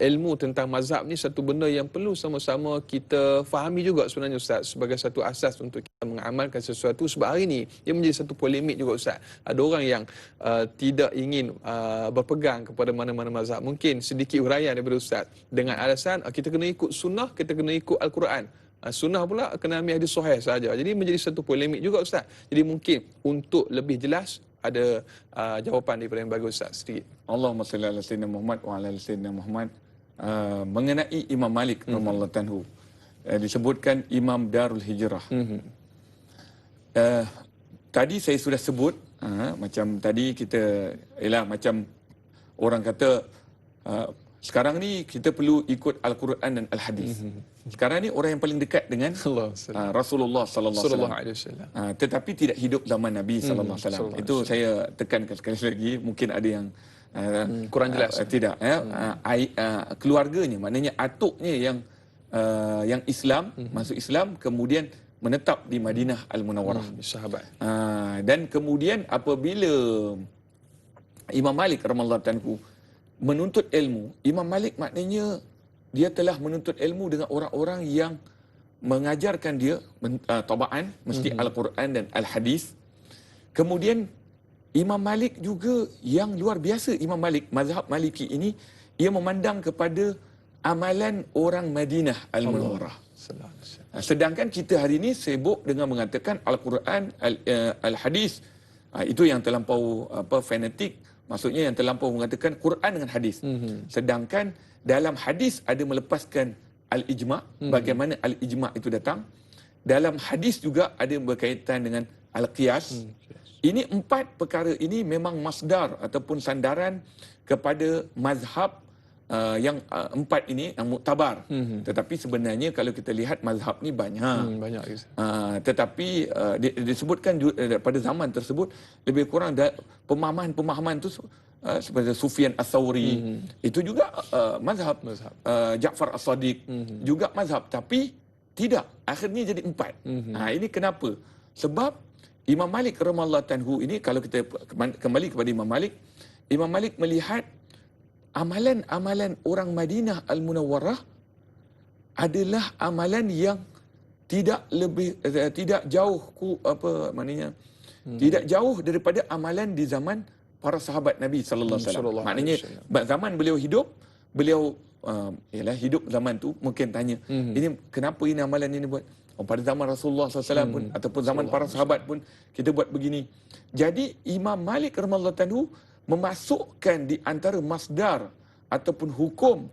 ilmu tentang mazhab ni satu benda yang perlu sama-sama kita fahami juga sebenarnya Ustaz, sebagai satu asas untuk kita mengamalkan sesuatu. Sebab hari ni ia menjadi satu polemik juga Ustaz. Ada orang yang tidak ingin berpegang kepada mana-mana mazhab. Mungkin sedikit huraian daripada Ustaz dengan alasan kita kena ikut sunnah, kita kena ikut Al-Quran. Sunnah pula kena ambil hadis sahih saja. Jadi menjadi satu polemik juga Ustaz. Jadi mungkin untuk lebih jelas ada jawapan daripada yang bagus Ustaz sedikit. Allahumma salli ala sayyidina Muhammad wa ala ali sayyidina Muhammad. Mengenai Imam Malik radhiyallahu anhu, disebutkan Imam Darul Hijrah. Tadi saya sudah sebut, macam tadi kita macam orang kata sekarang ni kita perlu ikut Al-Quran dan Al-Hadis. Sekarang ni orang yang paling dekat dengan Rasulullah sallallahu alaihi wasallam. Tetapi tidak hidup zaman Nabi sallallahu alaihi wasallam. Itu saya tekankan sekali lagi, mungkin ada yang kurang jelas. Tidak keluarganya, maknanya atuknya yang Islam, masuk Islam, kemudian menetap di Madinah Al-Munawwarah, sahabat. Dan kemudian apabila Imam Malik radhiyallahu anhu menuntut ilmu, Imam Malik maknanya dia telah menuntut ilmu dengan orang-orang yang mengajarkan dia tabaan mesti Al-Quran dan Al-Hadis. Kemudian Imam Malik juga yang luar biasa, Imam Malik, mazhab Maliki ini, ia memandang kepada amalan orang Madinah Al-Munawwarah. Sedangkan kita hari ini sibuk dengan mengatakan Al-Quran, Al-Hadis. Itu yang terlampau fanatik. Maksudnya yang terlampau mengatakan Quran dengan hadis. Sedangkan dalam hadis ada melepaskan al-ijma', bagaimana al-ijma' itu datang. Dalam hadis juga ada berkaitan dengan al-qiyas. Ini empat perkara ini memang masdar ataupun sandaran kepada mazhab yang empat ini yang muktabar. Tetapi sebenarnya kalau kita lihat mazhab ni banyak. Tetapi disebutkan pada zaman tersebut lebih kurang pemahaman tu seperti Sufyan Ats-Tsauri, itu juga mazhab. Ja'far As-Sadiq juga mazhab, tapi tidak, akhirnya jadi empat. Ini kenapa? Sebab Imam Malik radhiyallahu anhu ini, kalau kita kembali kepada Imam Malik melihat amalan-amalan orang Madinah Al-Munawwarah adalah amalan yang tidak jauh tidak jauh daripada amalan di zaman para sahabat Nabi sallallahu alaihi wasallam. Maknanya zaman beliau hidup, beliau ialah hidup zaman tu mungkin tanya, ini kenapa ini amalan ini buat? Oh, pada zaman Rasulullah SAW pun ataupun zaman para sahabat pun kita buat begini. Jadi Imam Malik radhiyallahu anhu memasukkan di antara masdar ataupun hukum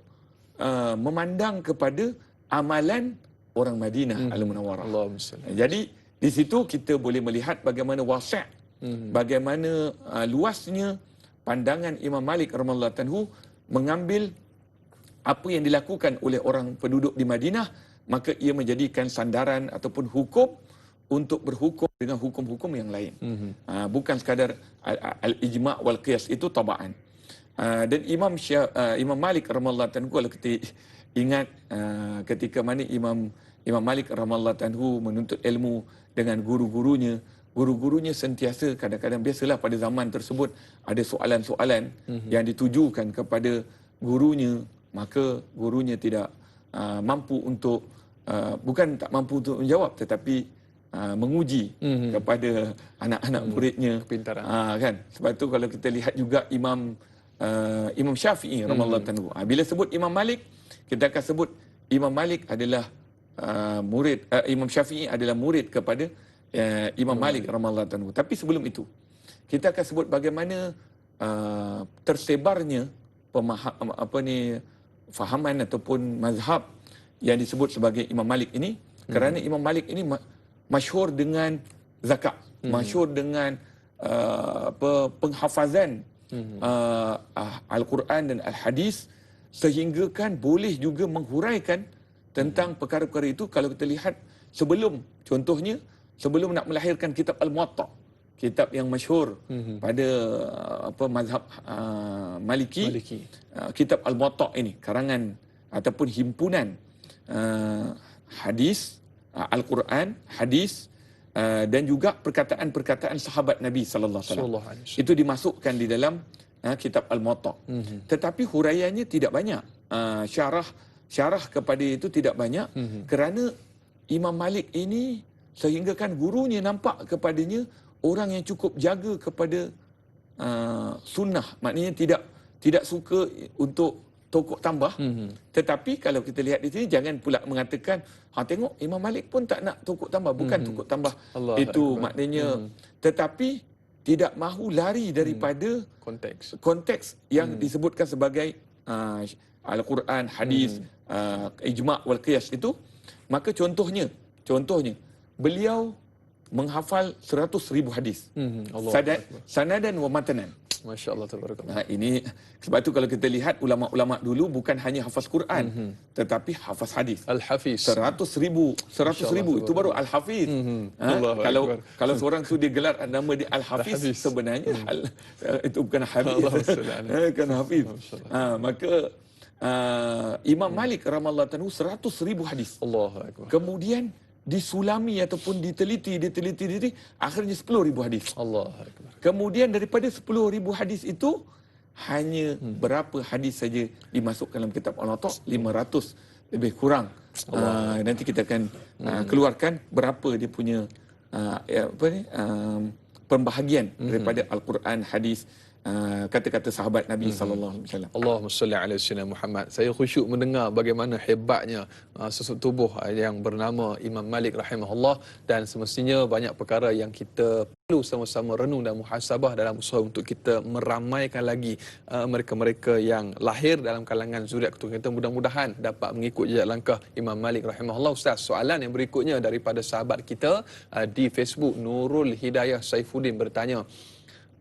memandang kepada amalan orang Madinah Al-Munawwarah. Jadi di situ kita boleh melihat bagaimana wasi', bagaimana luasnya pandangan Imam Malik radhiyallahu anhu mengambil apa yang dilakukan oleh orang penduduk di Madinah, maka ia menjadikan sandaran ataupun hukum untuk berhukum dengan hukum-hukum yang lain. Bukan sekadar al-ijma' wal qiyas, itu tabaan. Dan Imam Malik radhiyallahu anhu, kalau kita ingat ketika mana Imam Malik radhiyallahu anhu menuntut ilmu dengan guru-gurunya sentiasa, kadang-kadang biasalah pada zaman tersebut ada soalan-soalan yang ditujukan kepada gurunya, maka gurunya tidak mampu untuk bukan tak mampu untuk menjawab, tetapi menguji kepada anak-anak muridnya. Kepintaran. Kan? Sebab tu kalau kita lihat juga Imam Syafi'i radhiyallahu anhu. Bila sebut Imam Malik, kita akan sebut Imam Malik adalah Imam Syafi'i adalah murid kepada Imam Malik radhiyallahu anhu. Tapi sebelum itu, kita akan sebut bagaimana tersebarnya fahaman ataupun mazhab yang disebut sebagai Imam Malik ini, kerana Imam Malik ini masyhur dengan zakat, masyhur dengan penghafazan Al-Quran dan Al-Hadis, sehingga kan boleh juga menghuraikan tentang perkara-perkara itu. Kalau kita lihat contohnya sebelum nak melahirkan kitab Al-Muwatta, kitab yang masyhur pada mazhab Maliki. Kitab Al-Muwatta ini karangan ataupun himpunan hadis, Al-Quran, hadis, dan juga perkataan-perkataan sahabat Nabi sallallahu alaihi wasallam. Itu dimasukkan di dalam kitab Al-Muwatta. Tetapi huraiannya tidak banyak. Syarah kepada itu tidak banyak, kerana Imam Malik ini sehingga kan gurunya nampak kepadanya orang yang cukup jaga kepada sunnah, maknanya tidak suka untuk tokok tambah. Tetapi kalau kita lihat di sini, jangan pula mengatakan, tengok Imam Malik pun tak nak tokok tambah. Bukan tokok tambah Allah itu Akbar. Maknanya, tetapi tidak mahu lari daripada konteks yang disebutkan sebagai Al-Quran, hadis, ijma' wal qiyas itu. Maka contohnya beliau menghafal 100,000 hadis. Sanadan wa matanan. Masya Allah, tabarakallah. Ini sebab tu kalau kita lihat ulama-ulama dulu bukan hanya hafaz Quran, tetapi hafaz hadis. Al-Hafiz. 100,000 itu baru Al-Hafiz. Kalau seorang tu dia gelar nama dia Al-Hafiz, sebenarnya itu bukan Hafiz. Bukan Hafiz. Maka Imam Malik radhiyallahu anhu 100,000 hadis. Allahu Akbar. Kemudian disulami ataupun diteliti, akhirnya 10,000 hadis. Allahu Akbar. Kemudian daripada 10,000 hadis itu, hanya berapa hadis saja dimasukkan dalam kitab Al-Muwatta? 500 lebih kurang. Nanti kita akan keluarkan berapa dia punya pembahagian daripada Al-Quran, hadis, kata-kata sahabat Nabi sallallahu alaihi wasallam. Allahumma salli ala sayyidina Muhammad. Saya khusyuk mendengar bagaimana hebatnya sosok tubuh yang bernama Imam Malik rahimahullah, dan semestinya banyak perkara yang kita perlu sama-sama renung dan muhasabah dalam usaha untuk kita meramaikan lagi mereka-mereka yang lahir dalam kalangan zuriat keturunan kita. Mudah-mudahan dapat mengikut jejak langkah Imam Malik rahimahullah. Ustaz, soalan yang berikutnya daripada sahabat kita di Facebook, Nurul Hidayah Saifuddin bertanya,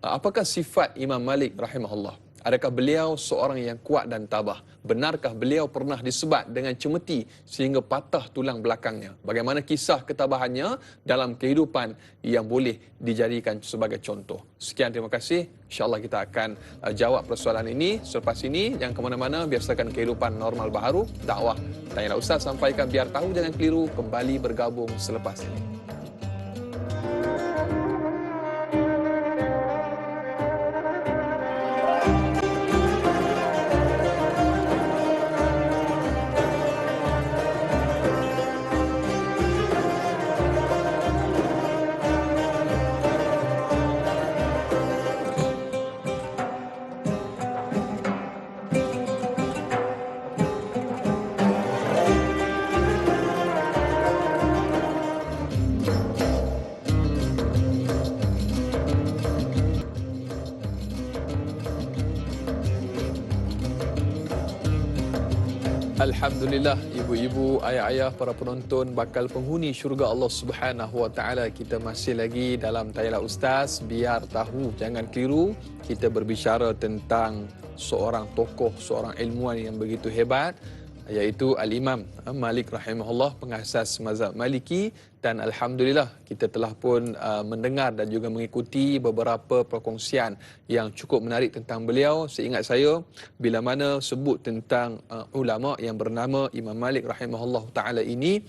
apakah sifat Imam Malik rahimahullah? Adakah beliau seorang yang kuat dan tabah? Benarkah beliau pernah disebat dengan cemeti sehingga patah tulang belakangnya? Bagaimana kisah ketabahannya dalam kehidupan yang boleh dijadikan sebagai contoh? Sekian, terima kasih. InsyaAllah kita akan jawab persoalan ini selepas ini. Jangan ke mana-mana, biasakan kehidupan normal baharu. Dakwah Tanyalah Ustaz sampaikan biar tahu jangan keliru. Kembali bergabung selepas ini. Alhamdulillah, ibu-ibu, ayah-ayah, para penonton, bakal penghuni syurga Allah Subhanahu Wa Taala. Kita masih lagi dalam Tayla Ustaz. Biar tahu, jangan keliru. Kita berbicara tentang seorang tokoh, seorang ilmuwan yang begitu hebat, iaitu Al-Imam Malik rahimahullah, pengasas mazhab Maliki. Dan alhamdulillah kita telah pun mendengar dan juga mengikuti beberapa perkongsian yang cukup menarik tentang beliau. Seingat saya, bila mana sebut tentang ulama yang bernama Imam Malik rahimahullah taala ini,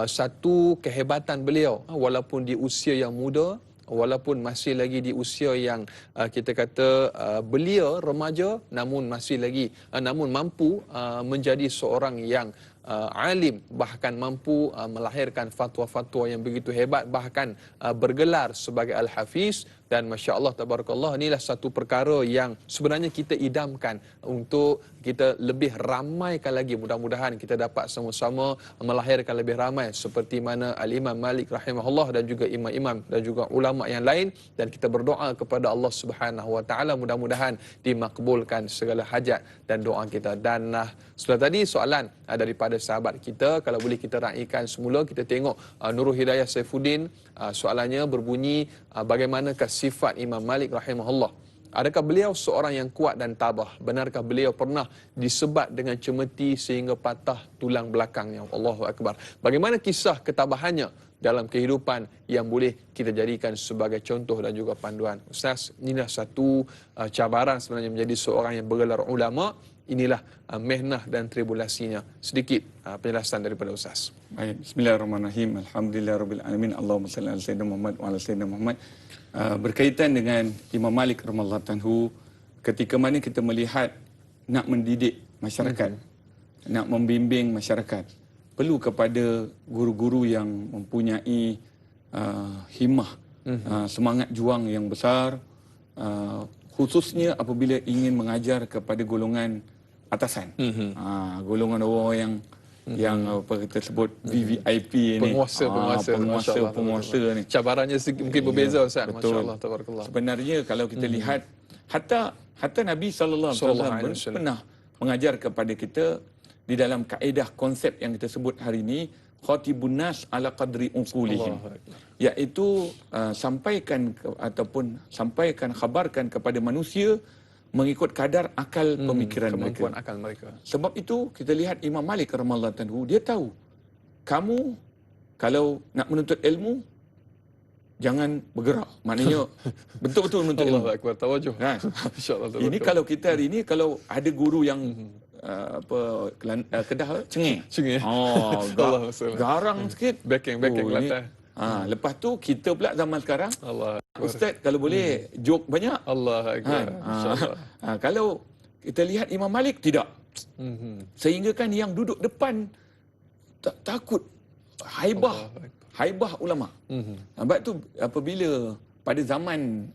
satu kehebatan beliau, walaupun di usia yang muda, walaupun masih lagi di usia yang kita kata belia, remaja, namun masih lagi namun mampu menjadi seorang yang alim, bahkan mampu melahirkan fatwa-fatwa yang begitu hebat, bahkan bergelar sebagai Al-Hafiz. Dan Masya Allah, Tabarakallah, inilah satu perkara yang sebenarnya kita idamkan untuk kita lebih ramaikan lagi. Mudah-mudahan kita dapat sama-sama melahirkan lebih ramai seperti mana Al-Imam Malik rahimahullah dan juga imam-imam dan juga ulama yang lain. Dan kita berdoa kepada Allah Subhanahu Wa Taala, mudah-mudahan dimakbulkan segala hajat dan doa kita. Dan setelah tadi soalan daripada sahabat kita, kalau boleh kita raikan semula. Kita tengok Nurul Hidayah Saifuddin, soalannya berbunyi, bagaimanakah sifat Imam Malik rahimahullah? Adakah beliau seorang yang kuat dan tabah? Benarkah beliau pernah disebat dengan cemeti sehingga patah tulang belakangnya? Allahu Akbar. Bagaimana kisah ketabahannya dalam kehidupan yang boleh kita jadikan sebagai contoh dan juga panduan? Ustaz, inilah satu cabaran sebenarnya menjadi seorang yang bergelar ulama. Inilah mehnah dan tribulasinya. Sedikit penjelasan daripada Ustaz. Baik, bismillahirrahmanirrahim. Alhamdulillahirabbil alamin. Allahumma salli ala sayyidina Muhammad wa ala sayyidina Muhammad. Berkaitan dengan Imam Malik radhiyallahu anhu, ketika mana kita melihat nak mendidik masyarakat, nak membimbing masyarakat, perlu kepada guru-guru yang mempunyai himmah, semangat juang yang besar, khususnya apabila ingin mengajar kepada golongan atasan, golongan orang yang apa kita sebut VVIP ni, penguasa ni. Cabarannya mungkin berbeza, Ustaz. Betul. Masya-Allah, tabarakallah. Sebenarnya kalau kita lihat, hatta Nabi sallallahu alaihi wasallam pernah mengajar kepada kita di dalam kaedah konsep yang kita sebut hari ini, khatibun nas ala qadri uqulihim, iaitu sampaikan khabarkan kepada manusia mengikut kadar akal pemikiran kemampuan mereka. akal mereka. Sebab itu kita lihat Imam Malik radhiyallahu anhu, dia tahu kamu kalau nak menuntut ilmu jangan bergerak. Maknanya betul-betul menuntut ilmu. Allahu Akbar, tawajuh. Kan? Insya-Allah. Ini kalau kita hari ini, kalau ada guru yang Kedah cengeng. Garang sikit. Backing Kelantan. Lepas tu kita pula zaman sekarang, Allah Akbar. Ustaz kalau boleh joke banyak. Allah Akbar. Insya-Allah. Kalau kita lihat Imam Malik tidak. Sehingga kan yang duduk depan takut, haibah ulama. Sebab tu apabila pada zaman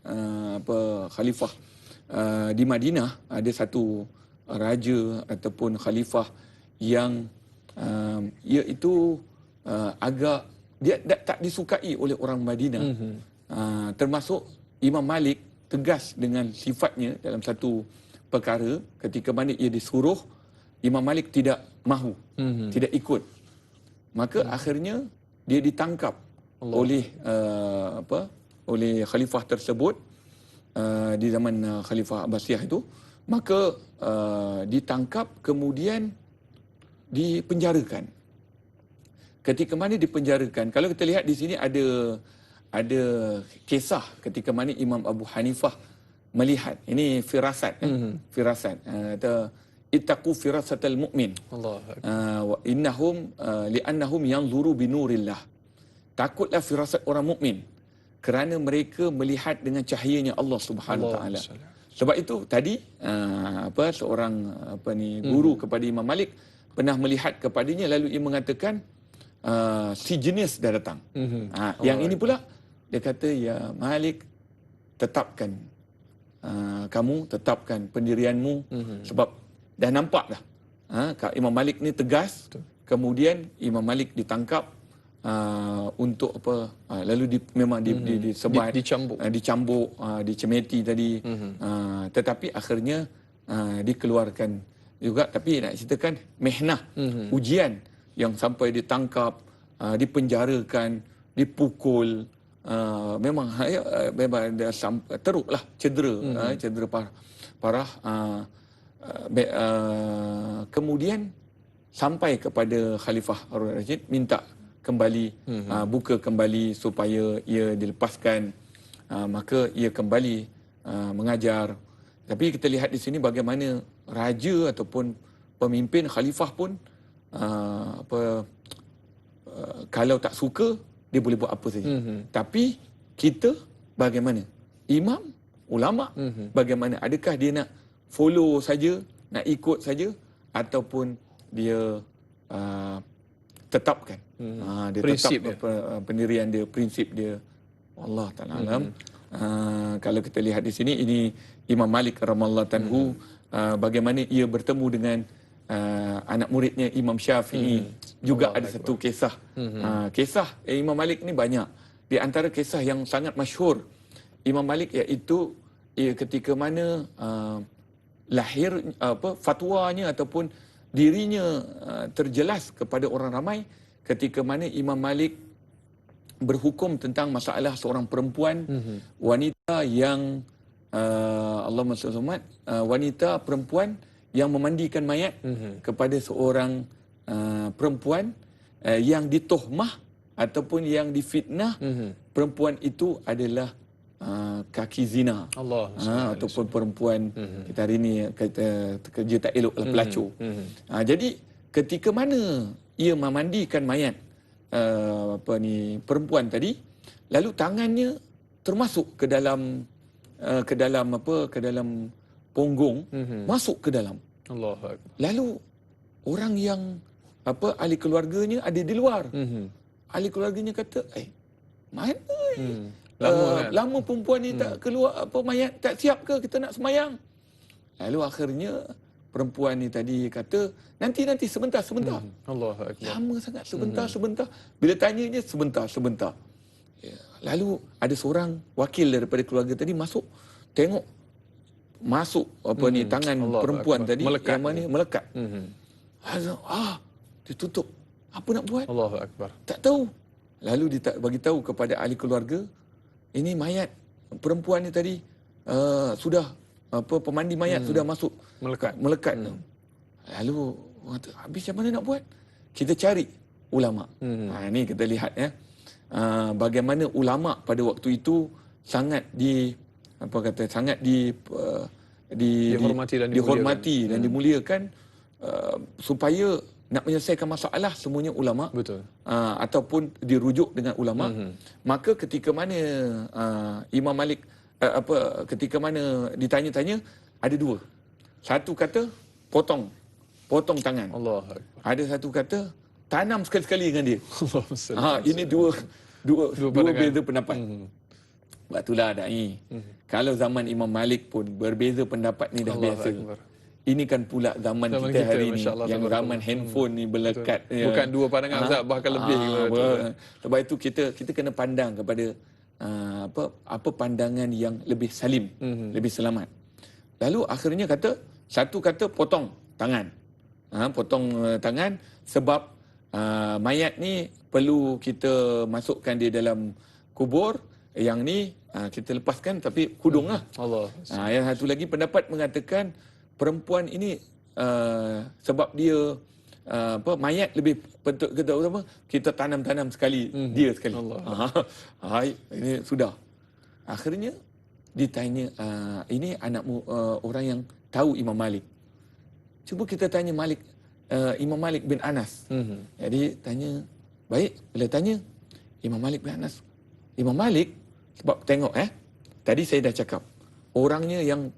khalifah di Madinah, ada satu raja ataupun khalifah yang iaitu agak dia tak disukai oleh orang Madinah. Termasuk Imam Malik tegas dengan sifatnya dalam satu perkara. Ketika mana ia disuruh, Imam Malik tidak mahu, tidak ikut. Maka akhirnya dia ditangkap oleh oleh khalifah tersebut di zaman Khalifah Abbasiyah itu. Maka ditangkap, kemudian dipenjarakan. Ketika mana dipenjarakan, kalau kita lihat di sini ada kisah ketika mana Imam Abu Hanifah melihat, ini firasat, firasat, ittaqu firasatal mu'min, wa innahum li'annahum yanzuru binurillah. Takutlah firasat orang mukmin kerana mereka melihat dengan cahayanya Allah Subhanahu wa taala. Sebab itu tadi seorang guru kepada Imam Malik pernah melihat kepadanya, lalu ia mengatakan, si jenis dah datang. Yang ini pula dia kata, ya Malik, tetapkan kamu tetapkan pendirianmu, sebab dah nampak dah Imam Malik ni tegas. Kemudian Imam Malik ditangkap untuk lalu memang disebat, dicambuk, dicemeti tadi, tetapi akhirnya dikeluarkan juga, tapi nak ceritakan mehnah, ujian yang sampai ditangkap, dipenjarakan, dipukul, memang memang ada teruklah cedera, cedera parah. Kemudian sampai kepada Khalifah Harun Rashid minta kembali, buka kembali supaya ia dilepaskan. Maka ia kembali mengajar. Tapi kita lihat di sini bagaimana raja ataupun pemimpin khalifah pun kalau tak suka dia boleh buat apa saja. Tapi kita bagaimana? Imam, ulama bagaimana? Adakah dia nak follow saja, nak ikut saja, ataupun dia tetapkan dia prinsip tetap pendirian dia, prinsip dia. Allah Ta'ala alam. Kalau kita lihat di sini, ini Imam Malik radhiyallahu anhu, bagaimana ia bertemu dengan anak muridnya Imam Syafi'i. Juga ada satu kisah. Kisah Imam Malik ni banyak. Di antara kisah yang sangat masyhur Imam Malik, iaitu ketika mana lahir fatwanya ataupun dirinya terjelas kepada orang ramai ketika mana Imam Malik berhukum tentang masalah seorang perempuan, wanita yang Allahumma salli alaihi wasallam, wanita perempuan yang memandikan mayat kepada seorang perempuan yang ditohmah ataupun yang difitnah. Perempuan itu adalah kaki zina, ataupun perempuan kita hari ini kata kerja tak elok, pelacur. Jadi ketika mana ia memandikan mayat perempuan tadi, lalu tangannya termasuk ke dalam ke dalam punggung, masuk ke dalam. Lalu orang yang ahli keluarganya ada di luar. Ahli keluarganya kata, mana lama perempuan ni tak keluar mayat tak siap ke, kita nak semayang. Lalu akhirnya perempuan ni tadi kata, nanti sebentar. Lama sangat, sebentar. Bila tanyanya sebentar. Lalu ada seorang wakil daripada keluarga tadi masuk, tengok masuk tangan perempuan tadi yang mana melekat. Dia tutup. Apa nak buat? Allahu Akbar. Tak tahu. Lalu dia bagi tahu kepada ahli keluarga, ini mayat perempuan ni tadi sudah pemandi mayat sudah masuk melekat. Lalu habis macam mana nak buat? Kita cari ulama. Ini kita lihat bagaimana ulama pada waktu itu sangat dihormati dan dimuliakan, supaya nak menyelesaikan masalah semuanya ulama. Betul. Ataupun dirujuk dengan ulama. Maka ketika mana Imam Malik ketika mana ditanya-tanya, ada dua. Satu kata potong tangan. Allah. Ada satu kata tanam sekali-sekali dengan dia. Ini dua beza pendapat. Sebab itulah dai. Kalau zaman Imam Malik pun berbeza pendapat ni dah biasa. Ini kan pula zaman kita hari ni, yang zaman handphone ni berlekat. Bukan dua pandangan, bahkan lebih. Sebab itu kita kena pandang kepada apa pandangan yang lebih salim, lebih selamat. Lalu akhirnya satu kata potong tangan. Potong tangan sebab mayat ni perlu kita masukkan dia dalam kubur. Yang ni kita lepaskan tapi hudung lah. Allah. Yang satu lagi pendapat mengatakan perempuan ini sebab dia mayat lebih kita tanam sekali dia sekali. Ini sudah. Akhirnya ditanya, ini anakmu orang yang tahu Imam Malik. Cuba kita tanya Imam Malik bin Anas. Jadi tanya, baik, bila tanya Imam Malik bin Anas. Imam Malik, sebab tengok tadi saya dah cakap, orangnya yang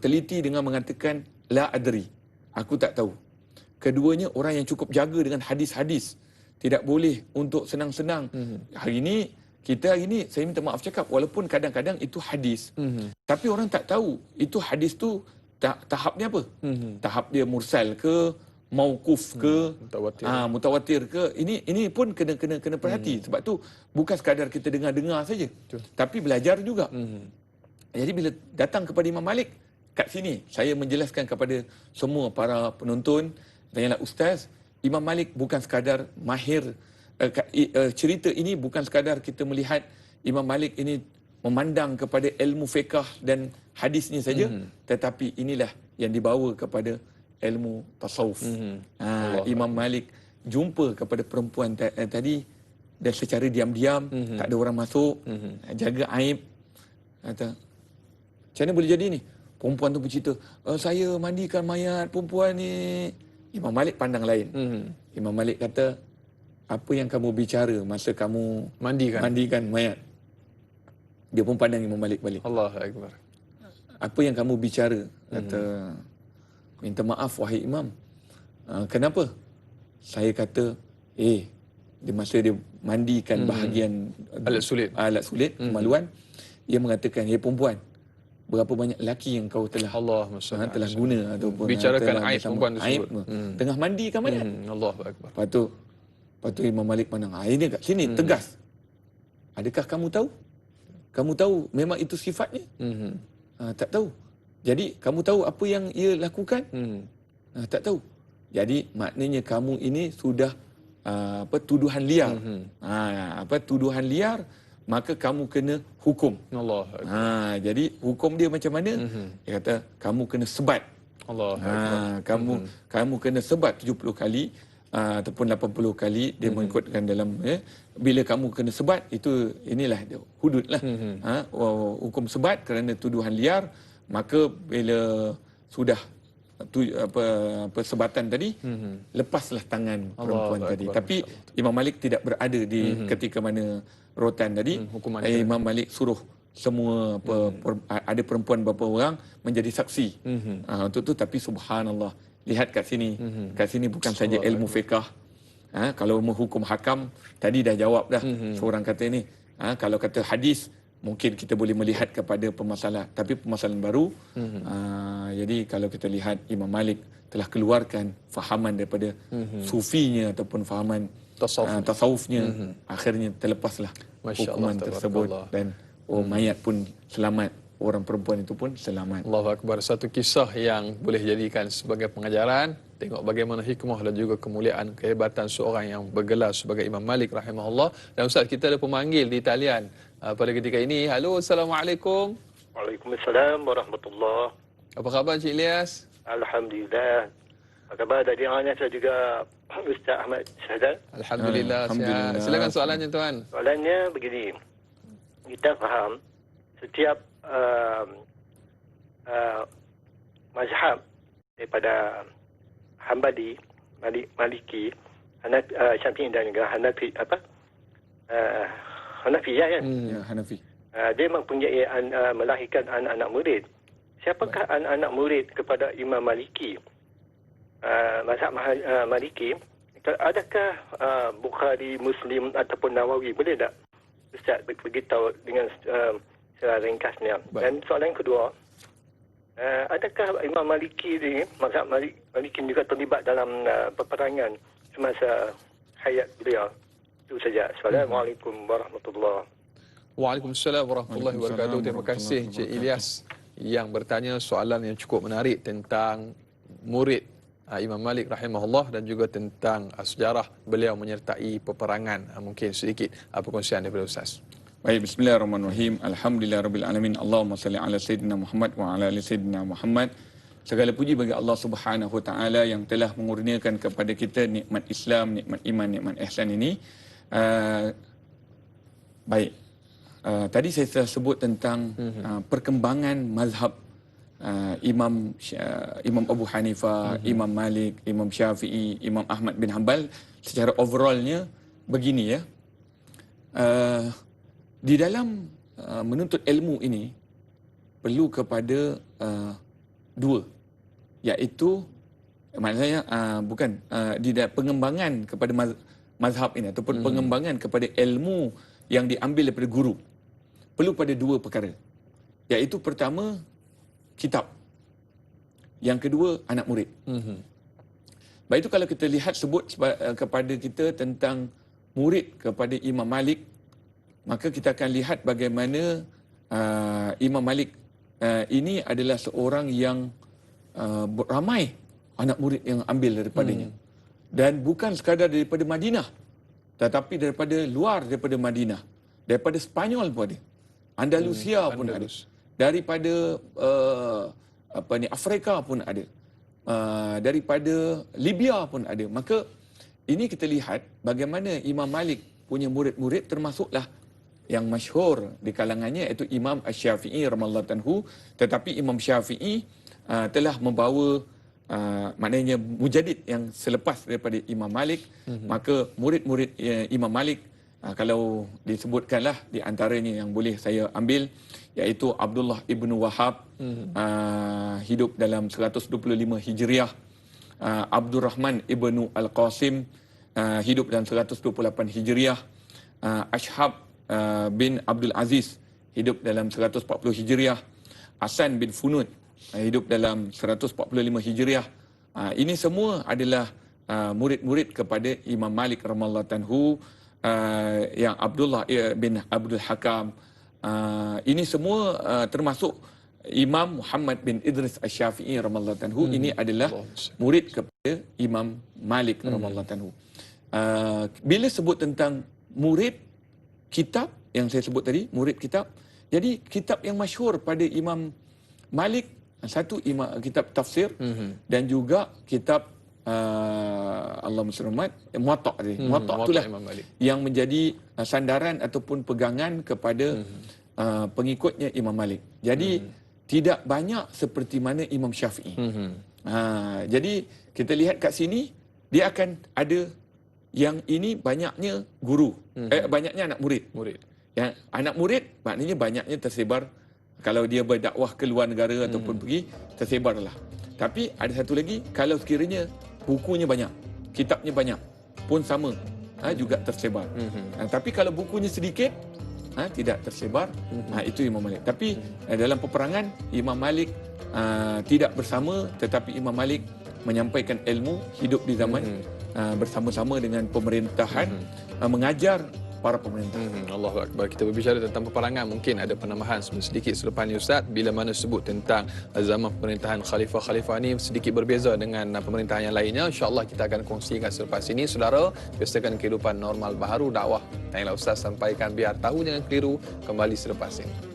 teliti dengan mengatakan la adri, aku tak tahu. Keduanya orang yang cukup jaga dengan hadis-hadis. Tidak boleh untuk senang-senang. Hari ini saya minta maaf cakap, walaupun kadang-kadang itu hadis. Tapi orang tak tahu itu hadis tu tahapnya apa. Tahap dia mursal ke, mauquf ke, mutawatir ke. Ini pun kena perhati. Sebab tu bukan sekadar kita dengar-dengar saja, tapi belajar juga. Jadi bila datang kepada Imam Malik, kat sini saya menjelaskan kepada semua para penonton dan ialah ustaz, Imam Malik bukan sekadar mahir cerita ini bukan sekadar kita melihat Imam Malik ini memandang kepada ilmu fiqh dan hadisnya saja, tetapi inilah yang dibawa kepada ilmu tasawuf. Imam Malik jumpa kepada perempuan tadi dan secara diam-diam, tak ada orang masuk, jaga aib. Kata, macam mana boleh jadi ni? Perempuan tu bercerita, saya mandikan mayat perempuan ni. Imam Malik pandang lain. Imam Malik kata, apa yang kamu bicara masa kamu mandikan mayat? Dia pun pandang Imam Malik balik. Allahu Akbar. Apa yang kamu bicara? Kata, minta maaf wahai Imam. Kenapa? Saya kata, di masa dia mandikan bahagian alat sulit kemaluan, dia mengatakan, perempuan, berapa banyak lelaki yang kau telah telah guna ataupun bicarakan aib perempuan tersebut. Tengah mandikan mayat. Allahu Akbar. Lepas tu Imam Malik pandang, ini kat sini tegas. Adakah kamu tahu? Kamu tahu memang itu sifatnya? Tak tahu. Jadi kamu tahu apa yang ia lakukan? Tak tahu. Jadi maknanya kamu ini sudah tuduhan liar. Tuduhan liar, maka kamu kena hukum. Allah. Jadi hukum dia macam mana? Dia kata kamu kena sebat. Allah. Kamu kena sebat 70 kali ataupun 80 kali, dia mengikutkan dalam bila kamu kena sebat, inilah hudud lah. Hukum sebat kerana tuduhan liar. Maka bila sudah sebatan tadi, lepaslah tangan perempuan tadi. Tapi Imam Malik tidak berada di ketika mana rotan tadi. Imam Malik suruh semua ada perempuan beberapa orang menjadi saksi untuk tu. Tapi subhanallah, lihat kat sini, bukan saja ilmu fiqh. Kalau menghukum hakam tadi dah jawab dah. Seorang kata ni, kalau kata hadis mungkin kita boleh melihat kepada permasalahan, tapi permasalahan baru. Jadi kalau kita lihat, Imam Malik telah keluarkan fahaman daripada sufinya ataupun fahaman tasawufnya. Akhirnya terlepaslah hukuman tersebut dan mayat pun selamat, orang perempuan itu pun selamat. Allahu Akbar. Satu kisah yang boleh jadikan sebagai pengajaran. Tengok bagaimana hikmah dan juga kemuliaan, kehebatan seorang yang bergelar sebagai Imam Malik rahimahullah. Dan Ustaz, kita ada pemanggil di talian pada ketika ini. Halo, Assalamualaikum. Waalaikumsalam warahmatullahi. Apa khabar Cik Ilyas? Alhamdulillah. Apa khabar dari Anas dan juga Ustaz Ahmad Syahdan? Alhamdulillah. Sihat. Silakan soalannya tuan. Soalannya begini. Kita faham setiap mazhab daripada Hambali, Maliki, Syafi'i dan juga Hanafiyah kan? Hanafi. Dia mempunyai melahirkan anak-anak murid. Siapakah anak-anak murid kepada Imam Maliki? Mazhab Maliki, adakah Bukhari, Muslim ataupun Nawawi? Boleh tak Ustaz beritahu dengan secara ringkasnya? Baik. Dan soalan kedua, adakah Imam Maliki ni, mazhab Maliki juga terlibat dalam peperangan semasa hayat beliau? Itu saja. Assalamualaikum warahmatullahi. Waalaikumsalam warahmatullahi wabarakatuh. Terima kasih Cik Ilyas yang bertanya soalan yang cukup menarik tentang murid Imam Malik rahimahullah dan juga tentang sejarah beliau menyertai peperangan. Mungkin sedikit perkongsian daripada Ustaz. Baik, bismillahirrahmanirrahim. Alhamdulillahirabbil alamin. Allahumma salli ala sayyidina Muhammad wa ala ali sayyidina Muhammad. Segala puji bagi Allah Subhanahu wa taala yang telah mengurniakan kepada kita nikmat Islam, nikmat iman, nikmat ihsan ini. Baik. Tadi saya telah sebut tentang perkembangan mazhab Imam Abu Hanifah, Imam Malik, Imam Syafi'i, Imam Ahmad bin Hanbal. Secara overallnya begini ya. Di dalam menuntut ilmu ini perlu kepada dua, iaitu maksudnya bukan di pengembangan kepada mazhab ini ataupun pengembangan kepada ilmu yang diambil daripada guru. Perlu pada dua perkara, iaitu pertama kitab, yang kedua anak murid. Baik, itu kalau kita lihat sebut kepada kita tentang murid kepada Imam Malik, maka kita akan lihat bagaimana Imam Malik ini adalah seorang yang ramai anak murid yang ambil daripadanya. Dan bukan sekadar daripada Madinah, tetapi daripada luar daripada Madinah. Daripada Spanyol pun ada. Andalusia pun ada. Daripada Afrika pun ada. Daripada Libya pun ada. Maka ini kita lihat bagaimana Imam Malik punya murid-murid, termasuklah yang masyhur di kalangannya iaitu Imam Asy-Syafi'i radhiyallahu anhu. Tetapi Imam Syafi'i telah membawa maknanya mujaddid yang selepas daripada Imam Malik. Maka murid-murid Imam Malik, kalau disebutkanlah di antaranya yang boleh saya ambil, iaitu Abdullah ibnu Wahab, hidup dalam 125 Hijriah. Abdul Rahman ibnu Al-Qasim, hidup dalam 128 Hijriah. Ashhab bin Abdul Aziz, hidup dalam 140 Hijriah. Hasan bin Funud, hidup dalam 145 Hijriah. Ini semua adalah murid-murid kepada Imam Malik radhiyallahu anhu. Yang Abdullah bin Abdul Hakam, ini semua termasuk Imam Muhammad bin Idris Asy-Syafi'i radhiyallahu anhu. Ini adalah murid kepada Imam Malik radhiyallahu anhu. Bila sebut tentang murid kitab yang saya sebut tadi, murid kitab, jadi kitab yang masyhur pada Imam Malik, satu kitab tafsir, dan juga kitab Allahumma salli Muwatta'. Muwatta' itulah yang menjadi sandaran ataupun pegangan kepada pengikutnya Imam Malik. Jadi tidak banyak seperti mana Imam Syafi'i. Jadi kita lihat kat sini, dia akan ada yang ini banyaknya guru, banyaknya anak murid. Yang anak murid maknanya banyaknya tersebar. Kalau dia berdakwah ke luar negara ataupun pergi, tersebarlah. Tapi ada satu lagi, kalau sekiranya bukunya banyak, kitabnya banyak, pun sama, juga tersebar. Tapi kalau bukunya sedikit, tidak tersebar, itu Imam Malik. Tapi dalam peperangan, Imam Malik tidak bersama, tetapi Imam Malik menyampaikan ilmu, hidup di zaman bersama-sama dengan pemerintahan, mengajar para pemerintah. Allahu Akbar. Kita berbicara tentang peperangan, mungkin ada penambahan sedikit selepas ni Ustaz. Bila mana sebut tentang zaman pemerintahan khalifah-khalifah ni sedikit berbeza dengan pemerintahan yang lainnya. InsyaAllah kita akan kongsikan selepas ini. Saudara, biasakan kehidupan normal baharu dakwah. Tanyalah Ustaz sampaikan biar tahu jangan keliru. Kembali selepas ini.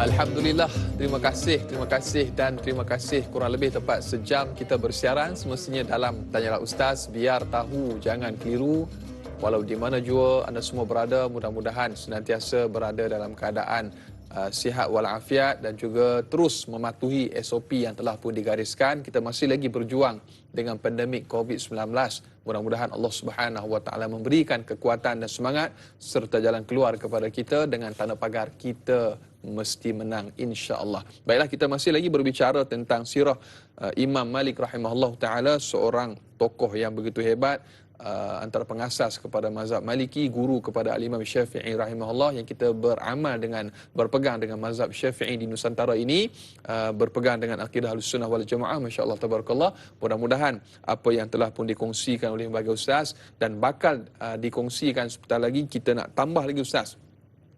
Alhamdulillah, terima kasih dan terima kasih. Kurang lebih tepat sejam kita bersiaran semestinya dalam Tanyalah Ustaz. Biar tahu, jangan keliru. Walau di mana jua anda semua berada, mudah-mudahan senantiasa berada dalam keadaan sihat walafiat dan juga terus mematuhi SOP yang telah pun digariskan. Kita masih lagi berjuang dengan pandemik COVID-19. Mudah-mudahan Allah Subhanahu Wa Taala memberikan kekuatan dan semangat serta jalan keluar kepada kita. Dengan tanda pagar kita mesti menang, insya-Allah. Baiklah, kita masih lagi berbicara tentang sirah Imam Malik rahimahullah taala, seorang tokoh yang begitu hebat, antara pengasas kepada mazhab Maliki, guru kepada Al-Imam Syafi'i rahimahullah, yang kita beramal dengan berpegang dengan mazhab Syafi'i di Nusantara ini, berpegang dengan akidah Ahlussunnah wal Jamaah. Masya-Allah tabarakallah. Mudah-mudahan apa yang telah pun dikongsikan oleh sebagai ustaz dan bakal dikongsikan sebentar lagi, kita nak tambah lagi ustaz.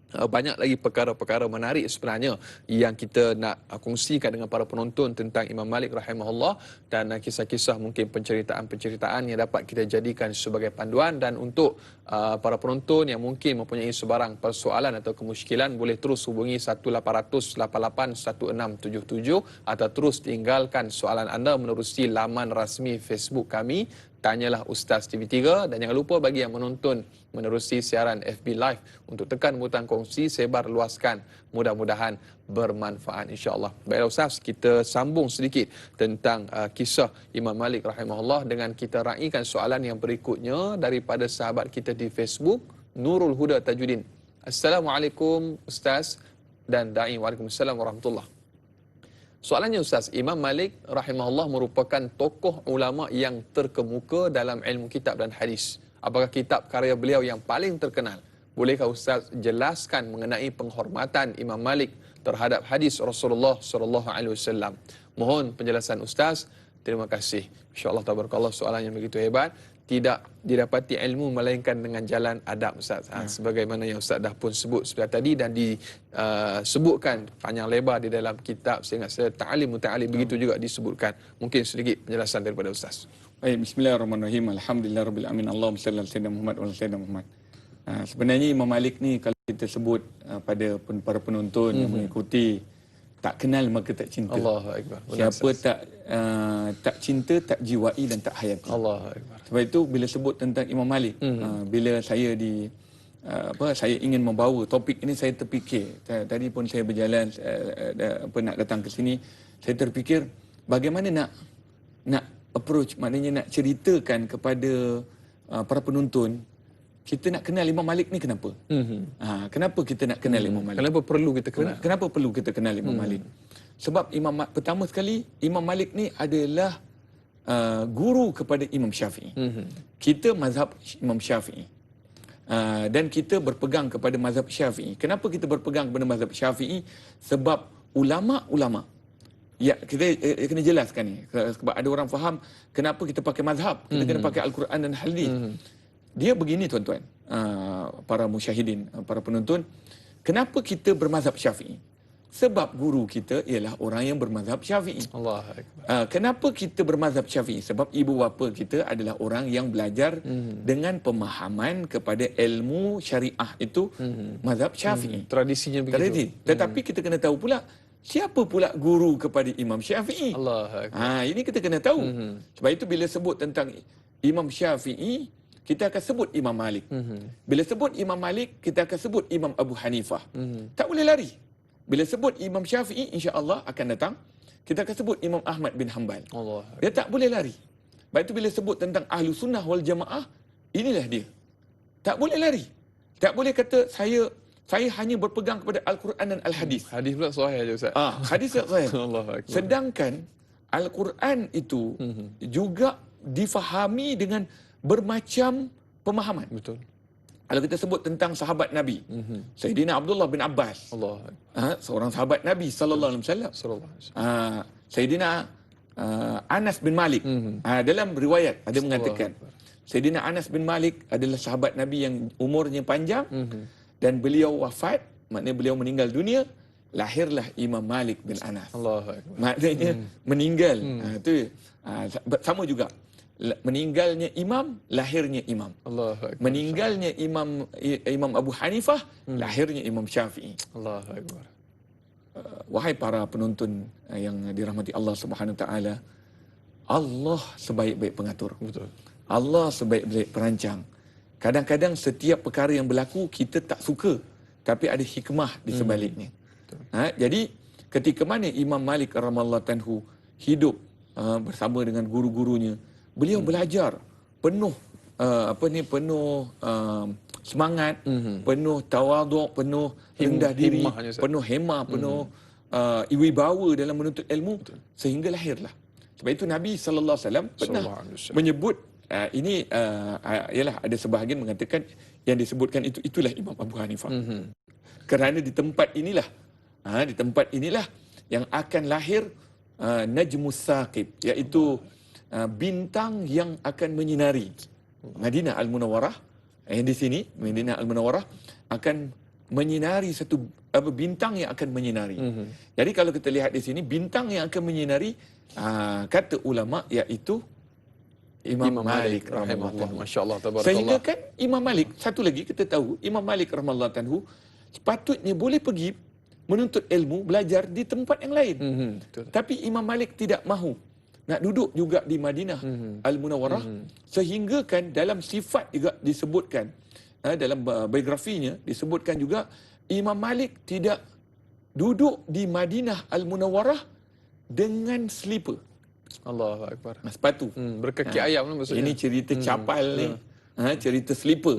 Banyak lagi perkara-perkara menarik sebenarnya yang kita nak kongsikan dengan para penonton tentang Imam Malik rahimahullah, dan kisah-kisah mungkin penceritaan yang dapat kita jadikan sebagai panduan. Dan untuk para penonton yang mungkin mempunyai sebarang persoalan atau kemusykilan, boleh terus hubungi 18881677 atau terus tinggalkan soalan anda menerusi laman rasmi Facebook kami Tanyalah Ustaz TV3, dan jangan lupa bagi yang menonton menerusi siaran FB Live untuk tekan butang kongsi, sebar luaskan. Mudah-mudahan bermanfaat insya-Allah. Baiklah Ustaz, kita sambung sedikit tentang kisah Imam Malik rahimahullah dengan kita raikan soalan yang berikutnya daripada sahabat kita di Facebook, Nurul Huda Tajuddin. Assalamualaikum Ustaz dan Da'i. Waalaikumsalam warahmatullahi. Soalannya Ustaz, Imam Malik rahimahullah merupakan tokoh ulama yang terkemuka dalam ilmu kitab dan hadis. Apakah kitab karya beliau yang paling terkenal? Bolehkah Ustaz jelaskan mengenai penghormatan Imam Malik terhadap hadis Rasulullah sallallahu alaihi wasallam? Mohon penjelasan Ustaz. Terima kasih. Insya-Allah tabarakallah, soalan yang begitu hebat. Tidak didapati ilmu melainkan dengan jalan adab Ustaz. Sebagaimana yang Ustaz dah pun sebut sebentar tadi dan disebutkan panjang lebar di dalam kitab, sehingga saya ta'alim muta'alim begitu juga disebutkan. Mungkin sedikit penjelasan daripada Ustaz. Baik, bismillahirrahmanirrahim. Alhamdulillahirabbil alamin. Allahumma salli ala sayyidina Muhammad wa ala sayyidina Muhammad. Sebenarnya Imam Malik ni kalau kita sebut pada para penonton yang mengikuti, tak kenal maka tak cinta. Allahu akbar. Siapa tak cinta, tak jiwai dan tak hayati. Allahu akbar. Sebab itu bila sebut tentang Imam Malik, bila saya saya ingin membawa topik ini, saya terfikir tadi pun saya berjalan nak datang ke sini, saya terfikir bagaimana nak approach, maknanya nak ceritakan kepada para penonton kita nak kenal Imam Malik ni kenapa? Kenapa kita nak kenal Imam Malik? Kenapa perlu kita kenal? Kenapa perlu kita kenal Imam Malik? Sebab pertama sekali, Imam Malik ni adalah guru kepada Imam Syafi'i. Kita mazhab Imam Syafi'i. Dan kita berpegang kepada mazhab Syafi'i. Kenapa kita berpegang kepada mazhab Syafi'i? Sebab ulama-ulama, ya, kita kena jelaskan ni. Sebab ada orang faham kenapa kita pakai mazhab, kita kena pakai Al-Quran dan hadis. Dia begini tuan-tuan, para musyahidin, para penonton, kenapa kita bermazhab Syafi'i? Sebab guru kita ialah orang yang bermazhab Syafi'i. Allahu akbar. Kenapa kita bermazhab Syafi'i? Sebab ibu bapa kita adalah orang yang belajar dengan pemahaman kepada ilmu syariah itu, mazhab Syafi'i. Tradisinya begitu. Tradisi. Tetapi kita kena tahu pula siapa pula guru kepada Imam Syafi'i. Allahu akbar. Ini kita kena tahu. Sebab itu bila sebut tentang Imam Syafi'i, kita akan sebut Imam Malik. Bila sebut Imam Malik, kita akan sebut Imam Abu Hanifah. Tak boleh lari. Bila sebut Imam Syafi'i, insya-Allah akan datang, kita akan sebut Imam Ahmad bin Hanbal. Dia tak boleh lari. Sebab itu bila sebut tentang Ahlu Sunnah wal Jamaah, inilah dia. Tak boleh lari. Tak boleh kata saya hanya berpegang kepada Al-Quran dan Al-Hadis. Hadis pula sahih aja Ustaz. Hadis tak sahih. Allahu akbar. Sedangkan Al-Quran itu juga difahami dengan bermacam pemahaman. Betul. Kalau kita sebut tentang sahabat Nabi, Sayyidina Abdullah bin Abbas, seorang sahabat Nabi sallallahu alaihi wasallam. Sayyidina Anas bin Malik, dalam riwayat ada mengatakan Sayyidina Anas bin Malik adalah sahabat Nabi yang umurnya panjang dan beliau wafat, maknanya beliau meninggal dunia, lahirlah Imam Malik bin Anas. Maknanya meninggal. Itu sama juga. Meninggalnya imam, lahirnya imam. Meninggalnya Imam Abu Hanifah, lahirnya Imam Syafi'i. Allahu akbar. Wahai para penonton yang dirahmati Allah Subhanahu Wa Taala, Allah sebaik-baik pengatur. Betul. Allah sebaik-baik perancang. Kadang-kadang setiap perkara yang berlaku kita tak suka, tapi ada hikmah di sebaliknya. Jadi ketika mana Imam Malik radhiyallahu anhu hidup bersama dengan guru-gurunya, beliau belajar penuh semangat, penuh tawaduk, penuh rendah diri, penuh hemah, penuh wibawa dalam menuntut ilmu, sehingga lahirlah. Sebab itu Nabi sallallahu alaihi wasallam pernah menyebut ini ialah ada sebahagian mengatakan yang disebutkan itulah Imam Abu Hanifah. Kerana di tempat inilah yang akan lahir Najmus Saqib, iaitu bintang yang akan menyinari Madinah Al-Munawwarah. Yang di sini Madinah Al-Munawwarah akan menyinari satu bintang yang akan menyinari. Jadi kalau kita lihat di sini bintang yang akan menyinari, kata ulama, iaitu Imam Malik rahimahullah. Masya-Allah, tabarakallah. Sehingga kan Imam Malik, satu lagi kita tahu Imam Malik rahimahullah anhu sepatutnya boleh pergi menuntut ilmu, belajar di tempat yang lain. Tapi Imam Malik tidak mahu. nak duduk juga di Madinah Al-Munawwarah, sehingga kan dalam sifat juga disebutkan, dalam biografinya disebutkan juga Imam Malik tidak duduk di Madinah Al-Munawwarah dengan slipper, Allahu Akbar. sepatu. Berkaki ayam lah maksudnya. Ini cerita capal ni, cerita slipper.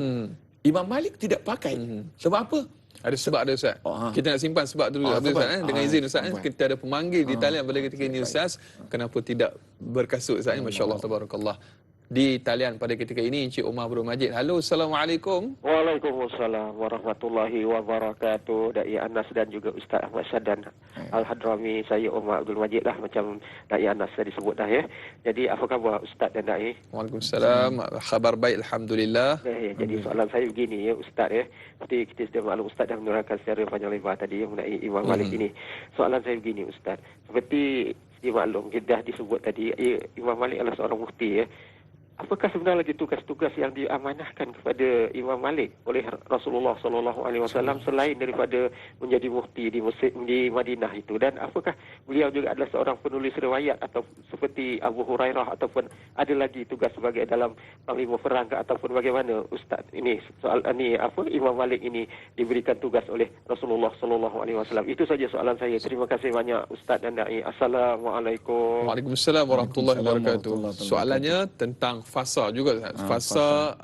Imam Malik tidak pakai. Sebab apa? Ada sebab ada Ustaz. Kita nak simpan sebab dulu sebab. Ustaz, dengan izin Ustaz, Simpan. kita ada pemanggil di talian pada ketika ini Ustaz. Kenapa tidak berkasut Ustaz? Masya-Allah tabarakallah. Di talian pada ketika ini Encik Omar Abdul Majid. Halo, Assalamualaikum. Waalaikumsalam warahmatullahi wabarakatuh. Dai Anas dan juga Ustaz Ahmad Syadan Al-Hadrami, saya Omar Abdul Majid lah, macam Dai Anas tadi sebut dah ya. Jadi apa khabar Ustaz dan Dai? Waalaikumsalam. Khabar baik alhamdulillah. Jadi soalan saya begini ya Ustaz ya. Seperti kita sudah maklum Ustaz dah menerangkan secara panjang lebar tadi mengenai Imam Malik ini. Soalan saya begini Ustaz. Seperti dimaklum kita dah disebut tadi Imam Malik adalah seorang mufti ya. Apakah sebenarnya lagi tugas-tugas yang diamanahkan kepada Imam Malik oleh Rasulullah SAW selain daripada menjadi mufti di Madinah itu, dan apakah beliau juga adalah seorang penulis riwayat atau seperti Abu Hurairah, ataupun ada lagi tugas sebagai dalam panglima perang ataupun bagaimana Ustaz ini soal ini Imam Malik ini diberikan tugas oleh Rasulullah SAW? Itu saja soalan saya. Terima kasih banyak Ustaz dan Dai. Assalamualaikum. Waalaikumsalam warahmatullahi wabarakatuh. Soalannya tentang fasa juga, fasa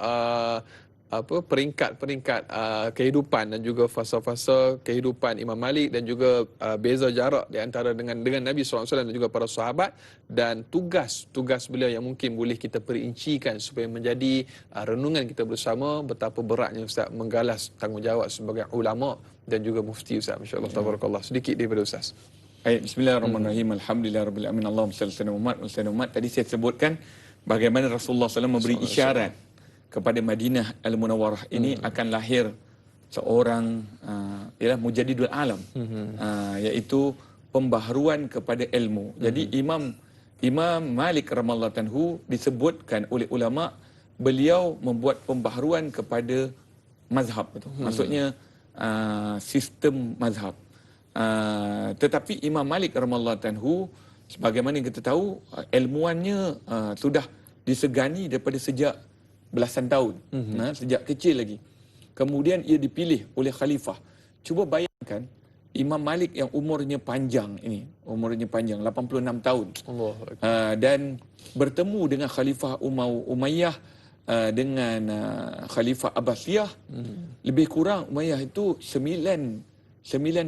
peringkat-peringkat kehidupan dan juga fasa-fasa kehidupan Imam Malik, dan juga beza jarak di antara dengan Nabi SAW dan juga para sahabat, dan tugas beliau yang mungkin boleh kita perincikan supaya menjadi renungan kita bersama betapa beratnya Ustaz menggalas tanggungjawab sebagai ulama dan juga mufti Ustaz. Masya-Allah tabarakallah. Sedikit daripada Ustaz. Baik, bismillahirrahmanirrahim. Alhamdulillahirabbil alamin. Allahumma shalli ala Muhammad. Tadi saya sebutkan bagaimana Rasulullah SAW memberi isyarat kepada Madinah Al-Munawwarah ini akan lahir seorang ialah mujadidul alam, iaitu pembaharuan kepada ilmu. Jadi Imam Malik radhiyallahu anhu disebutkan oleh ulama beliau membuat pembaharuan kepada mazhab itu. Maksudnya sistem mazhab. Tetapi Imam Malik radhiyallahu anhu, sebagaimana kita tahu, ilmuannya sudah disegani daripada sejak belasan tahun, sejak kecil lagi. Kemudian ia dipilih oleh khalifah. Cuba bayangkan Imam Malik yang umurnya panjang 86 tahun. Dan bertemu dengan Khalifah Umayyah, dengan Khalifah Abbasiyah. Lebih kurang Umayyah itu 9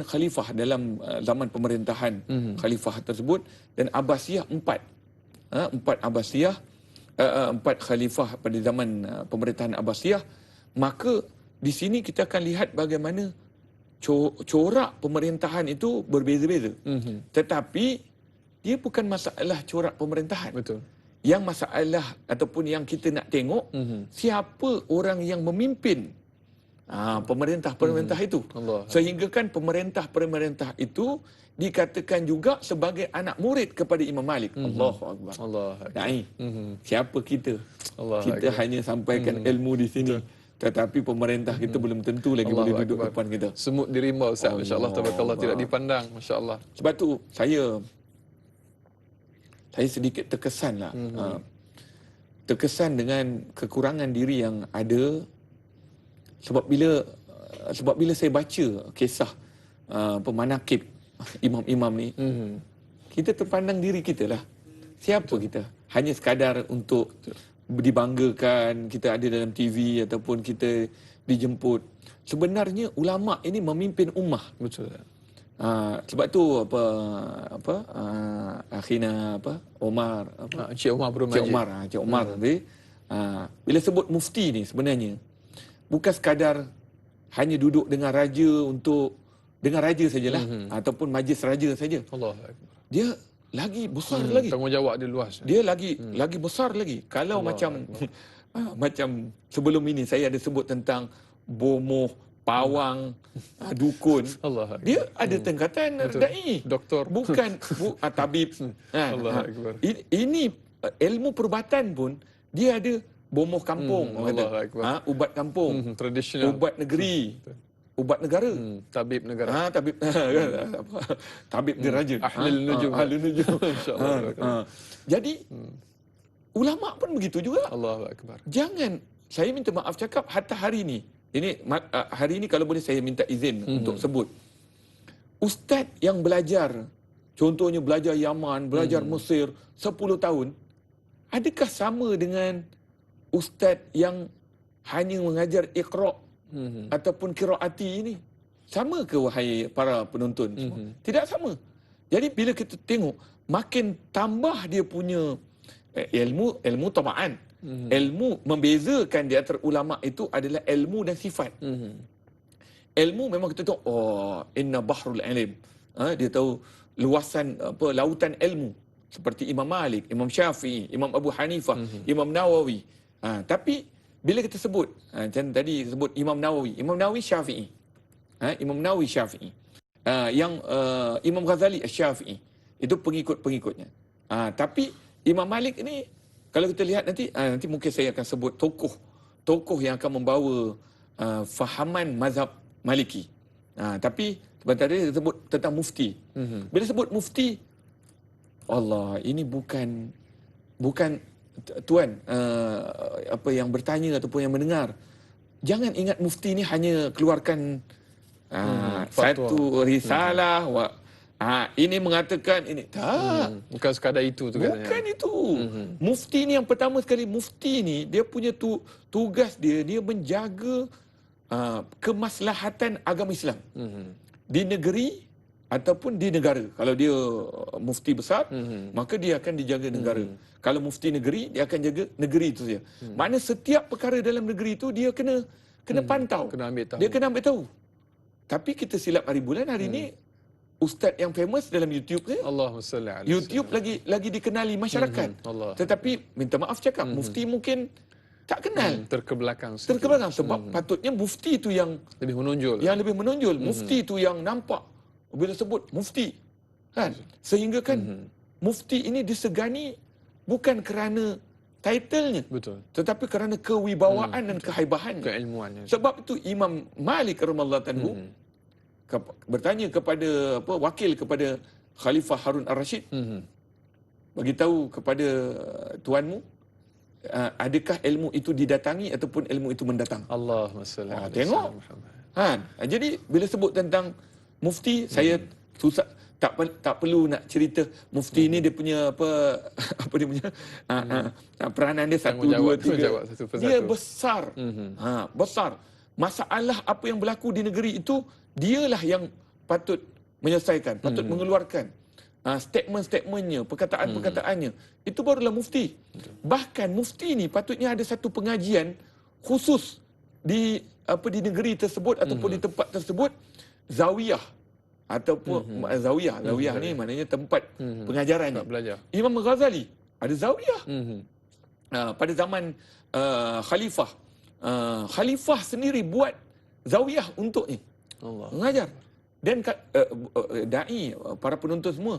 khalifah dalam zaman pemerintahan khalifah tersebut, dan Abbasiyah 4 khalifah pada zaman pemerintahan Abbasiyah. Maka di sini kita akan lihat bagaimana corak pemerintahan itu berbeza-beza. Tetapi dia bukan masalah corak pemerintahan. Betul. Yang masalah ataupun yang kita nak tengok siapa orang yang memimpin pemerintah itu. Sehingga kan pemerintah itu dikatakan juga sebagai anak murid kepada Imam Malik. Allahu Akbar. Siapa kita? Kita hanya sampaikan ilmu di sini. Tetapi pemerintah kita belum tentu lagi boleh duduk depan kita. Semut di rimau Ustaz. Masya-Allah tabarakallah, tidak dipandang. Masya-Allah. Sebab tu saya sedikit terkesan lah. Terkesan dengan kekurangan diri yang ada. Sebab bila saya baca kisah pemanakib imam-imam ni, kita terpandang diri kita lah. Siapa kita? Hanya sekadar untuk dibanggakan, kita ada dalam TV ataupun kita dijemput. Sebenarnya ulama ini memimpin ummah. Betul. Sebab tu akhirnya Omar Encik Omar Abdul Majid. Encik Omar tadi bila sebut mufti ni sebenarnya bukan sekadar hanya duduk dengan raja sajalah, ataupun majlis raja saja. Dia lagi besar lagi. Tanggungjawab dia luas. Dia lagi besar lagi. Kalau macam macam sebelum ini saya ada sebut tentang bomoh, pawang, dukun. Dia ada tingkatan dai. Doktor. Bukan tabib. Ini ilmu perubatan pun dia ada bomoh kampung, ubat kampung, tradisional, ubat negeri. ubat negara. Tabib negara. Tabib tabib diraja. Ahlul nujum. Ahlul nujum. Insya-Allah. Jadi ulama pun begitu juga. Allahu akbar. Jangan, saya minta maaf cakap hatta hari ini. Ini hari ini kalau boleh saya minta izin untuk sebut. Ustaz yang belajar, contohnya belajar Yaman, belajar Mesir 10 tahun, adakah sama dengan ustaz yang hanya mengajar Iqra ataupun qiraati ini? Sama ke wahai para penonton semua? Tidak sama. Jadi bila kita tengok makin tambah dia punya ilmu tabaan. Ilmu membezakan di antara ulama itu adalah ilmu dan sifat. Ilmu memang kita tahu, inna bahrul ilm. Dia tahu luasan lautan ilmu. Seperti Imam Malik, Imam Syafi'i, Imam Abu Hanifah, Imam Nawawi. Tapi bila kita sebut, macam tadi sebut Imam Nawawi Syafi'i. Imam Nawawi Syafi'i. Yang Imam Ghazali Syafi'i. Itu pengikut-pengikutnya. Tapi Imam Malik ini, kalau kita lihat nanti mungkin saya akan sebut tokoh yang akan membawa fahaman mazhab Maliki. Tapi sebentar tadi kita sebut tentang mufti. Bila sebut mufti, Allah, ini bukan tuan apa yang bertanya ataupun yang mendengar. Jangan ingat mufti ini hanya keluarkan satu risalah, ini mengatakan ini. Tak. Bukan sekadar itu tu katanya. Bukan itu. Mufti ni yang pertama sekali, mufti ni dia punya tugas dia menjaga kemaslahatan agama Islam. Di negeri ataupun di negara. Kalau dia mufti besar, maka dia akan dijaga negara. Kalau mufti negeri, dia akan jaga negeri itu saja. Maknanya setiap perkara dalam negeri itu dia kena pantau. Kena ambil tahu. Dia kena ambil tahu. Tapi kita silap hari bulan hari ini, ustaz yang famous dalam YouTube ni, Allahumma salli alaihi YouTube lagi dikenali masyarakat. Allah. Tetapi minta maaf cakap, mufti mungkin tak kenal. Terkebelakang sikit. Terkebelakang sebab patutnya mufti itu yang Lebih menonjol. Mufti itu yang nampak bila sebut mufti. Kan? Sehingga kan mufti ini disegani bukan kerana titlenya, Betul. tetapi kerana kewibawaan dan kehaibahannya. Keilmuannya. Sebab itu Imam Malik radhiyallahu anhu bertanya kepada wakil kepada Khalifah Harun Ar-Rasyid, bagi tahu kepada tuanmu, adakah ilmu itu didatangi ataupun ilmu itu mendatang. Allahumma salli alaihi Tengok. Jadi bila sebut tentang mufti, saya susah, tak perlu nak cerita mufti ni dia punya apa dia punya peranan dia 1 2 3. Dia besar. Besar. Masalah apa yang berlaku di negeri itu, dialah yang patut menyelesaikan, patut mengeluarkan statement-statementnya, perkataan-perkataannya. Itu barulah mufti. Bahkan mufti ni patutnya ada satu pengajian khusus di negeri tersebut ataupun di tempat tersebut, zawiyah ataupun zawiyah ni maknanya tempat pengajarannya. Belajar. Imam Ghazali ada zawiyah. Pada zaman khalifah, khalifah sendiri buat zawiyah untuk ni Allah. mengajar. Dan dai, para penonton semua,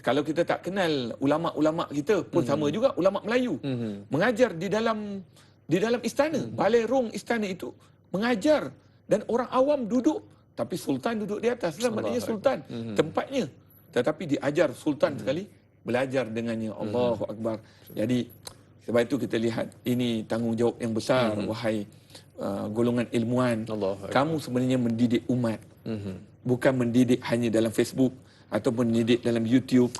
kalau kita tak kenal ulama-ulama kita pun sama juga, ulama Melayu mengajar di dalam istana, balai rong istana itu mengajar, dan orang awam duduk, tapi sultan duduk di atas. Maknanya sultan tempatnya, tetapi diajar sultan sekali, belajar dengannya. Allahu Akbar. Jadi sebab itu kita lihat ini tanggungjawab yang besar, wahai golongan ilmuwan. Kamu sebenarnya mendidik umat, bukan mendidik hanya dalam Facebook ataupun mendidik dalam YouTube.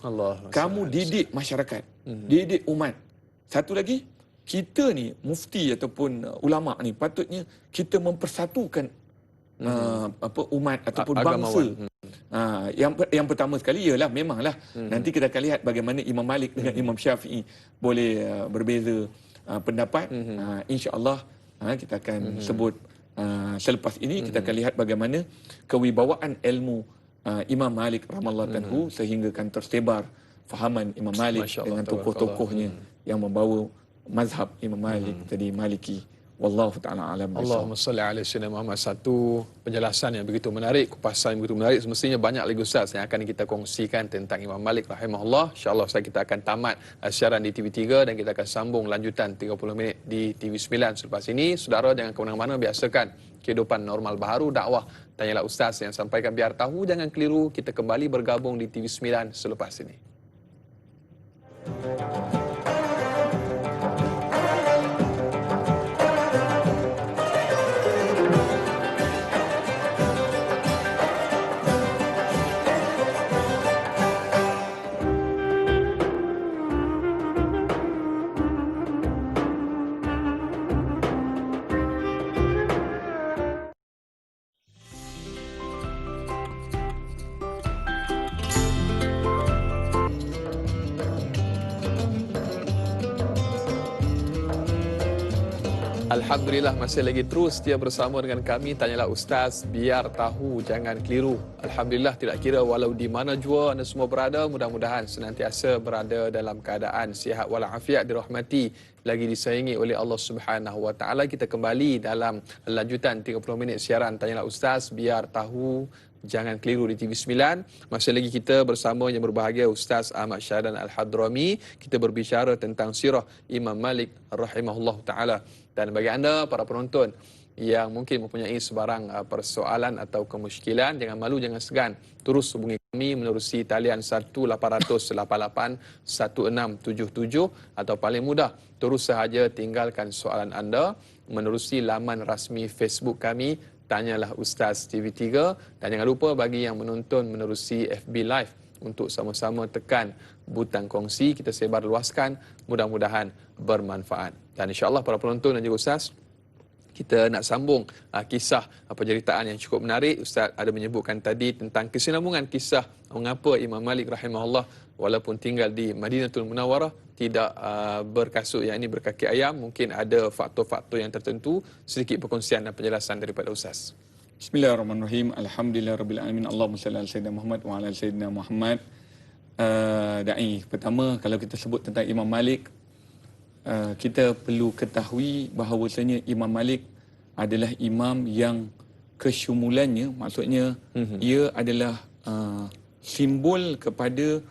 Kamu didik masyarakat, didik umat. Satu lagi, kita ni mufti ataupun ulama ni patutnya kita mempersatukan umat ataupun bangsa. Yang pertama sekali ialah memanglah nanti kita akan lihat bagaimana Imam Malik dengan Imam Syafi'i boleh berbeza pendapat. Insya-Allah kita akan sebut selepas ini, kita akan lihat bagaimana kewibawaan ilmu Imam Malik radhiyallahu anhu sehingga kan tersebar fahaman Imam Malik dengan tokoh-tokohnya yang membawa mazhab Imam Malik tadi, Maliki. Wallahu taala alam bisawab. Allahumma salli ala sayyidina Muhammad. Satu penjelasan yang begitu menarik, kupasan yang begitu menarik. Semestinya banyak lagi Ustaz yang akan kita kongsikan tentang Imam Malik rahimahullah. InsyaAllah Ustaz, kita akan tamat siaran di TV3 dan kita akan sambung lanjutan 30 minit di TV9 selepas ini. Saudara jangan ke mana-mana, biasakan kehidupan normal baharu dakwah. Tanyalah Ustaz yang sampaikan, biar tahu jangan keliru. Kita kembali bergabung di TV9 selepas ini. Alhamdulillah, masih lagi terus dia bersama dengan kami. Tanyalah Ustaz, biar tahu jangan keliru. Alhamdulillah, tidak kira walau di mana jua anda semua berada, mudah-mudahan senantiasa berada dalam keadaan sihat walafiat, dirahmati lagi disayangi oleh Allah Subhanahu wa taala. Kita kembali dalam lanjutan 30 minit siaran Tanyalah Ustaz, biar tahu jangan keliru di TV9. Masih lagi kita bersama yang berbahagia Ustaz Ahmad Syahdan Al-Hadrami. Kita berbicara tentang sirah Imam Malik rahimahullah taala. Dan bagi anda para penonton yang mungkin mempunyai sebarang persoalan atau kemusykilan, jangan malu, jangan segan, terus hubungi kami menerusi talian 1-888-1677 atau paling mudah terus sahaja tinggalkan soalan anda menerusi laman rasmi Facebook kami Tanyalah Ustaz TV3. Dan jangan lupa bagi yang menonton menerusi FB Live untuk sama-sama tekan butang kongsi, kita sebar luaskan, mudah-mudahan bermanfaat. Dan insya-Allah para penonton dan juga Ustaz, kita nak sambung kisah penceritaan yang cukup menarik. Ustaz ada menyebutkan tadi tentang kesinambungan kisah mengapa Imam Malik rahimahullah walaupun tinggal di Madinatul Munawwarah tidak berkasut, yang ini berkaki ayam. Mungkin ada faktor-faktor yang tertentu. Sedikit perkongsian dan penjelasan daripada Ustaz. Bismillahirrahmanirrahim. Alhamdulillahirabbil alamin. Allahumma salli ala sayyidina Muhammad wa ala sayyidina Muhammad. Dai, pertama kalau kita sebut tentang Imam Malik, kita perlu ketahui bahawasanya Imam Malik adalah imam yang kesyumulannya, maksudnya ia adalah simbol kepada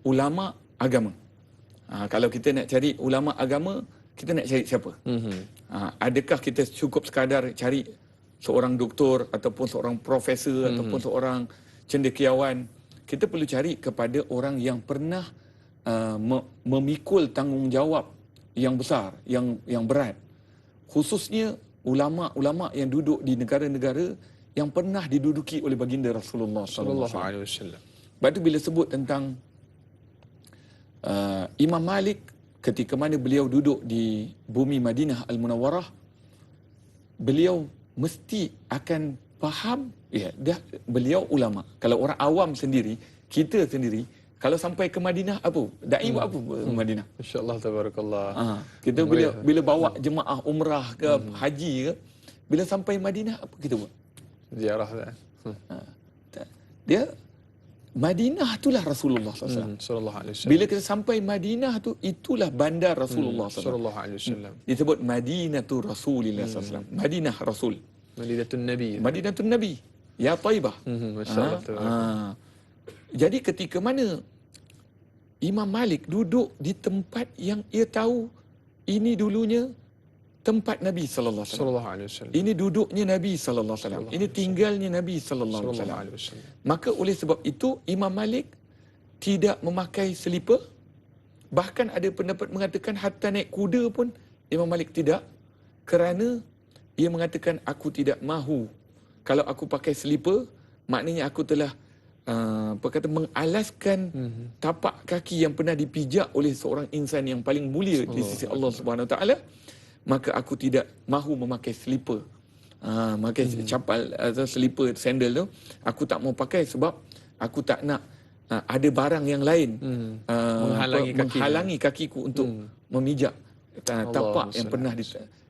ulama agama. Kalau kita nak cari ulama agama, kita nak cari siapa? Adakah kita cukup sekadar cari seorang doktor ataupun seorang profesor ataupun seorang cendekiawan? Kita perlu cari kepada orang yang pernah memikul tanggungjawab yang besar, yang berat. Khususnya ulama-ulama yang duduk di negara-negara yang pernah diduduki oleh baginda Rasulullah sallallahu alaihi wasallam. Sebab itu bila sebut tentang Imam Malik ketika mana beliau duduk di bumi Madinah Al-Munawwarah, beliau mesti akan faham, ya, beliau ulama. Kalau orang awam sendiri, kita sendiri, kalau sampai ke Madinah apa? Dai buat apa Madinah? Insya-Allah tabarakallah. Kita bila bawa jemaah umrah ke haji ke, bila sampai Madinah apa kita buat? Ziarah kan. Dia Madinah itulah Rasulullah SAW. Sallallahu alaihi wasallam. Bila kita sampai Madinah tu, itulah bandar Rasulullah SAW. Sallallahu alaihi wasallam. Disebut Madinatu Rasulillah SAW. Madinah Rasul. Madinatul Nabi. Madinatul Nabi. Ya Taibah. Masya-Allah. Jadi ketika mana Imam Malik duduk di tempat yang ia tahu ini dulunya tempat Nabi sallallahu alaihi wasallam. Ini duduknya Nabi sallallahu alaihi wasallam. Ini tinggalnya Nabi sallallahu alaihi wasallam. Maka oleh sebab itu Imam Malik tidak memakai selipar. Bahkan ada pendapat mengatakan hatta naik kuda pun Imam Malik tidak, kerana ia mengatakan aku tidak mahu kalau aku pakai selipar, maknanya aku telah mengalaskan tapak kaki yang pernah dipijak oleh seorang insan yang paling mulia di sisi Allah Subhanahu Wa Taala, maka aku tidak mahu memakai selipar, memakai capal atau selipar, sandal tu aku tak mau pakai sebab aku tak nak ada barang yang lain menghalangi kakiku untuk memijak tapak yang pernah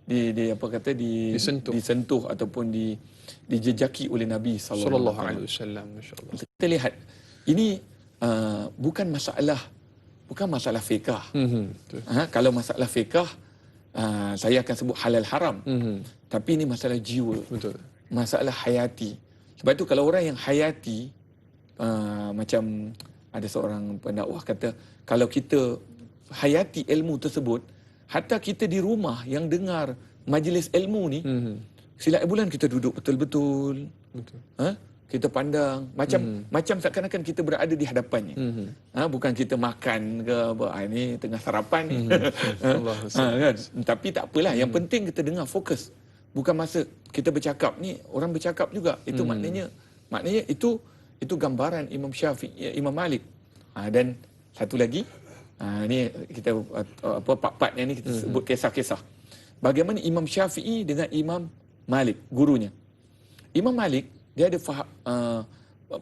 disentuh ataupun dijejaki oleh Nabi sallallahu alaihi wasallam. Masyaallah. Kita lihat ini bukan masalah fiqh. Kalau masalah fiqh saya akan sebut halal haram. Tapi ini masalah jiwa. Betul. Masalah hayati. Sebab tu kalau orang yang hayati, macam ada seorang pendakwah kata, kalau kita hayati ilmu tersebut, hatta kita di rumah yang dengar majlis ilmu ni, silap bulan kita duduk betul-betul. Betul. Kita pandang macam seakan-akan kita berada di hadapannya. Bukan kita makan ke apa, ini tengah sarapan ni. Allah Kan? Tapi tak apalah, yang penting kita dengar, fokus. Bukan masa kita bercakap ni, orang bercakap juga. Itu maknanya itu gambaran Imam Syafi'i, Imam Malik. Dan satu lagi, ni kita part-part ni kita sebut kisah-kisah. Bagaimana Imam Syafi'i dengan Imam Malik, gurunya. Imam Malik, dia ada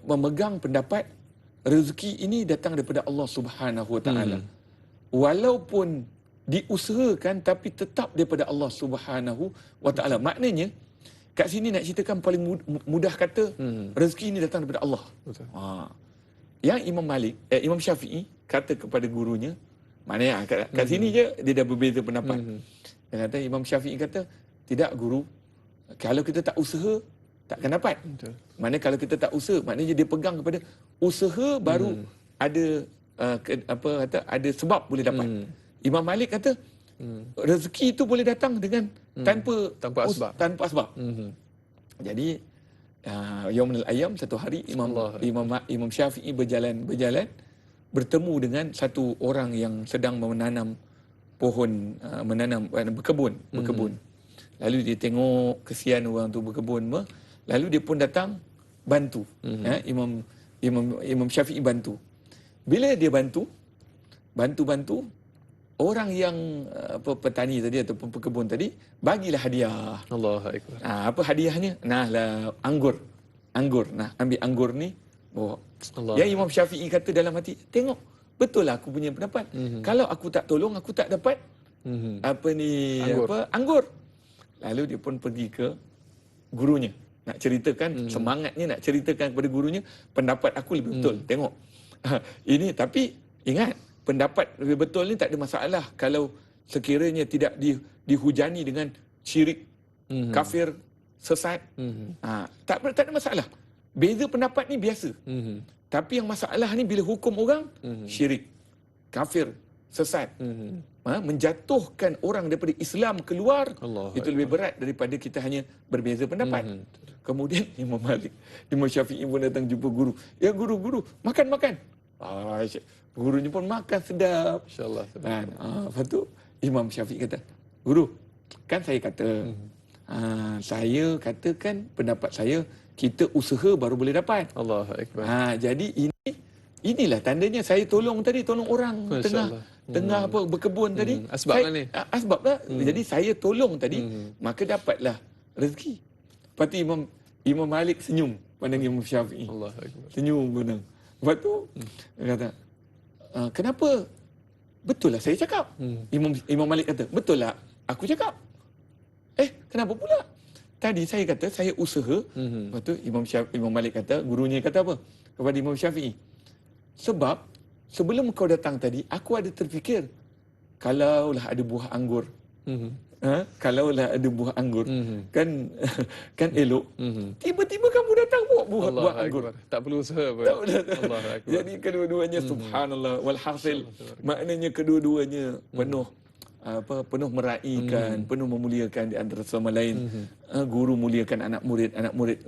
memegang pendapat rezeki ini datang daripada Allah Subhanahu Wa Taala. Walaupun diusahakan tapi tetap daripada Allah Subhanahu Wa Taala. Maknanya kat sini nak ceritakan paling mudah kata, rezeki ini datang daripada Allah. Betul. Yang Imam Syafi'i kata kepada gurunya, maknanya kat sini je dia dah berbeza pendapat. Dia kata, Imam Syafi'i kata, tidak guru, kalau kita tak usaha takkan dapat. Betul. Maknanya kalau kita tak usaha, maknanya dia pegang kepada usaha baru ada ada sebab boleh dapat. Imam Malik kata rezeki itu boleh datang dengan tanpa sebab. Jadi yaumul ayyam, satu hari Imam Syafi'i berjalan bertemu dengan satu orang yang sedang menanam pohon, berkebun. Lalu dia tengok kesian orang tu berkebun, lalu dia pun datang bantu. Imam Syafi'i bantu. Bila dia bantu, orang yang petani tadi ataupun pekebun tadi bagilah hadiah. Allahu akbar. Apa hadiahnya? Anggur. Nah, ambil anggur ni bawa. Ya, Imam Syafi'i kata dalam hati, tengok, betul lah aku punya pendapat. Kalau aku tak tolong, aku tak dapat anggur. Lalu dia pun pergi ke gurunya. Nak ceritakan, semangatnya nak ceritakan kepada gurunya, pendapat aku lebih betul. Tengok. Ini, tapi ingat, pendapat lebih betul ni tak ada masalah kalau sekiranya tidak dihujani dengan syirik, kafir, sesat. Tak ada masalah. Beza pendapat ni biasa. Tapi yang masalah ni bila hukum orang, syirik, kafir, sesat, menjatuhkan orang daripada Islam keluar, itu lebih berat daripada kita hanya berbeza pendapat. Kemudian Imam Syafi'i pun datang jumpa guru. Ya guru, makan. Gurunya pun makan sedap. InsyaAllah. Lepas tu Imam Syafi'i kata, guru, kan saya kata, saya katakan pendapat saya, kita usaha baru boleh dapat. Allahu akbar. Jadi inilah tandanya saya tolong orang tengah berkebun tadi. Asbab ni. Asbab lah. Jadi saya tolong tadi, maka dapatlah rezeki. Lepas tu Imam Malik senyum pandang Imam Syafi'i. Allahu akbar. Senyum pandang. Lepas tu dia kata, kenapa? Betul lah saya cakap. Imam Malik kata, betul lah aku cakap. Kenapa pula? Tadi saya kata saya usaha. Lepas tu Imam Malik kata, gurunya kata apa kepada Imam Syafi'i? Sebab sebelum kau datang tadi, aku ada terfikir, kalaulah ada buah anggur. Kalaulah ada buah anggur, kan elok. Tiba-tiba kamu datang bawa buah anggur. Tak perlu usaha pun. Allahu akbar. Jadi kedua-duanya subhanallah walhasil, maknanya kedua-duanya penuh meraihkan, penuh memuliakan di antara sama lain. Guru muliakan anak murid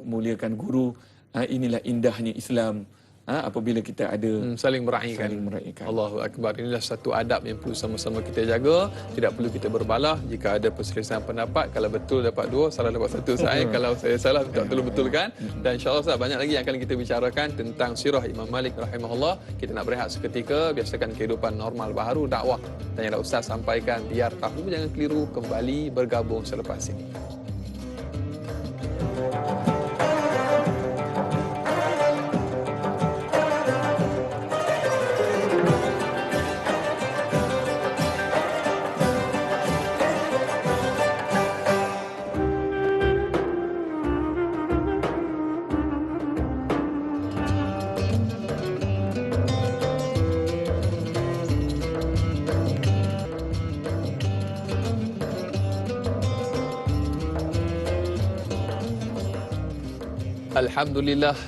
muliakan guru. Inilah indahnya Islam. Apabila kita ada saling meraihkan. Allahu akbar. Inilah satu adab yang perlu sama-sama kita jaga. Tidak perlu kita berbalah jika ada perselisihan pendapat. Kalau betul dapat 2, salah dapat 1 saya. Kalau saya salah tak perlu betulkan. Dan insya-Allah banyak lagi yang akan kita bicarakan tentang sirah Imam Malik rahimahullah. Kita nak berehat seketika, biasakan kehidupan normal baharu dakwah. Dan yang Ustaz sampaikan, biar tahu jangan keliru, kembali bergabung selepas ini. Alhamdulillah,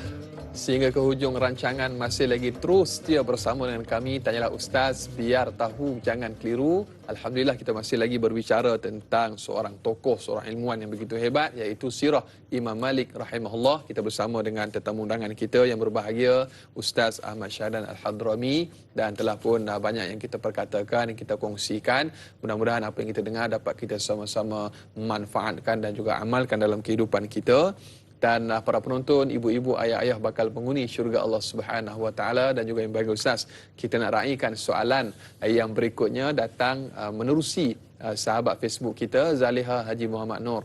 sehingga ke hujung rancangan masih lagi terus setia bersama dengan kami. Tanyalah Ustaz, biar tahu jangan keliru. Alhamdulillah, kita masih lagi berbicara tentang seorang tokoh, seorang ilmuwan yang begitu hebat, iaitu sirah Imam Malik rahimahullah. Kita bersama dengan tetamu undangan kita yang berbahagia, Ustaz Ahmad Syahdan Al-Hadrami, dan telah pun banyak yang kita perkatakan, yang kita kongsikan. Mudah-mudahan apa yang kita dengar dapat kita sama-sama manfaatkan dan juga amalkan dalam kehidupan kita. Dan para penonton, ibu-ibu, ayah-ayah bakal penghuni syurga Allah Subhanahu Wa Taala, dan juga yang bagi Ustaz, kita nak raikan soalan yang berikutnya datang menerusi sahabat Facebook kita, Zaliha Haji Muhammad Nur.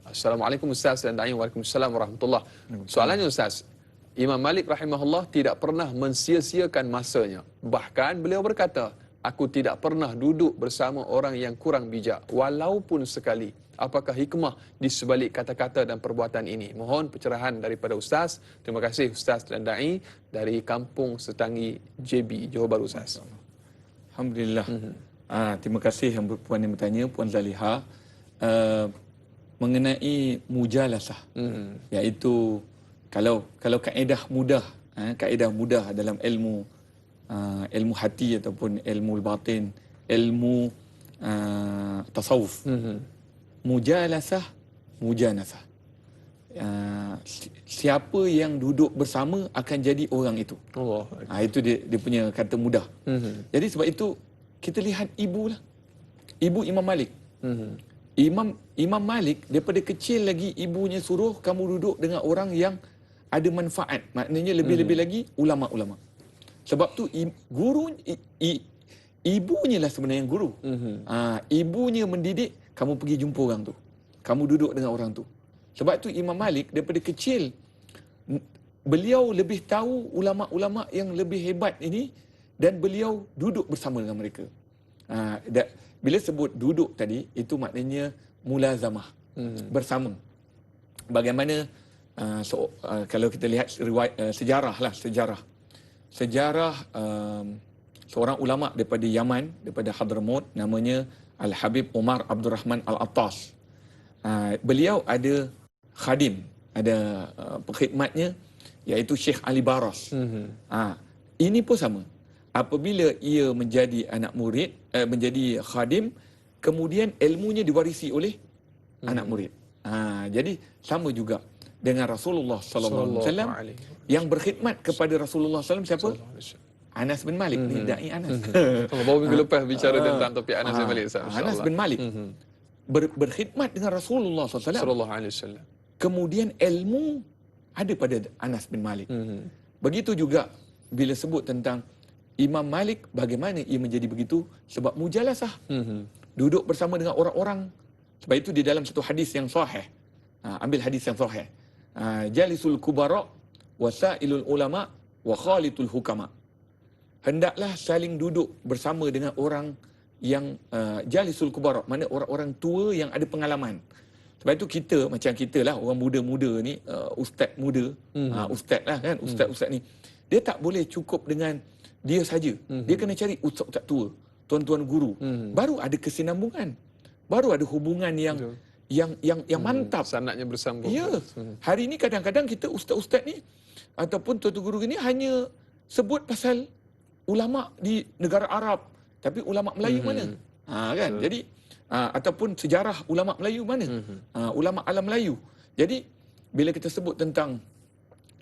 Assalamualaikum Ustaz dan Da'i. Waalaikumsalam warahmatullahi. Soalannya Ustaz, Imam Malik rahimahullah tidak pernah mensia-siakan masanya. Bahkan beliau berkata, aku tidak pernah duduk bersama orang yang kurang bijak walaupun sekali. Apakah hikmah di sebalik kata-kata dan perbuatan ini? Mohon pencerahan daripada Ustaz. Terima kasih Ustaz dan Da'i dari Kampung Setangi JB, Johor Bahru Ustaz. Alhamdulillah. Terima kasih yang puan yang bertanya, Puan Zaliha, mengenai mujalasah, iaitu kalau kaedah mudah dalam ilmu hati ataupun ilmu batin, ilmu tasawuf. Mujalasah, mujanasah. Siapa yang duduk bersama akan jadi orang itu. Allah. Itu dia punya kata mudah. Jadi sebab itu kita lihat ibu lah. Ibu Imam Malik. Imam Malik daripada kecil lagi ibunya suruh kamu duduk dengan orang yang ada manfaat. Maknanya lebih-lebih lagi ulama-ulama. Sebab tu ibunya lah sebenarnya yang guru. Ibunya mendidik, kamu pergi jumpa orang tu. Kamu duduk dengan orang tu. Sebab tu Imam Malik daripada kecil, beliau lebih tahu ulama-ulama yang lebih hebat ini, dan beliau duduk bersama dengan mereka. Bila sebut duduk tadi, itu maknanya mulazamah, bersama. Bagaimana, kalau kita lihat sejarah seorang ulama daripada Yaman, daripada Hadramaut, namanya Al-Habib Umar Abdul Rahman Al-Attas. Beliau ada khadim, ada pengkhidmatnya, iaitu Syekh Ali Baras. Ini pun sama. Apabila ia menjadi anak murid, menjadi khadim, kemudian ilmunya diwarisi oleh anak murid. Jadi sama juga dengan Rasulullah sallallahu alaihi wasallam, yang berkhidmat kepada Rasulullah sallallahu alaihi wasallam siapa? Anas bin Malik. Ni Da'i Anas. Baru minggu lepas bicara tentang topik Anas bin Malik. Anas bin Malik berkhidmat dengan Rasulullah sallallahu alaihi wasallam. Kemudian ilmu ada pada Anas bin Malik. Begitu juga bila sebut tentang Imam Malik, bagaimana ia menjadi begitu? Sebab mujalasah. Duduk bersama dengan orang-orang. Sebab itu di dalam satu hadis yang sahih. Ambil hadis yang sahih. Jalisul kubara wasailul ulama wa khalitul hukama. Hendaklah saling duduk bersama dengan orang yang jalisul kubara, mana orang-orang tua yang ada pengalaman. Sebab itu macam kita lah, orang muda-muda ni, ustaz muda, ustaz lah kan, ustaz-ustaz ni, dia tak boleh cukup dengan dia saja. Dia kena cari ustaz-ustaz tua, tuan-tuan guru. Baru ada kesinambungan, baru ada hubungan yang mantap. Sanadnya bersambung. Ya. Hari ini kadang-kadang kita ustaz-ustaz ni ataupun tuan-tuan guru ni hanya sebut pasal ulama di negara Arab, tapi ulama Melayu mana? Kan? Jadi ataupun sejarah ulama Melayu mana? Ulama alam Melayu. Jadi bila kita sebut tentang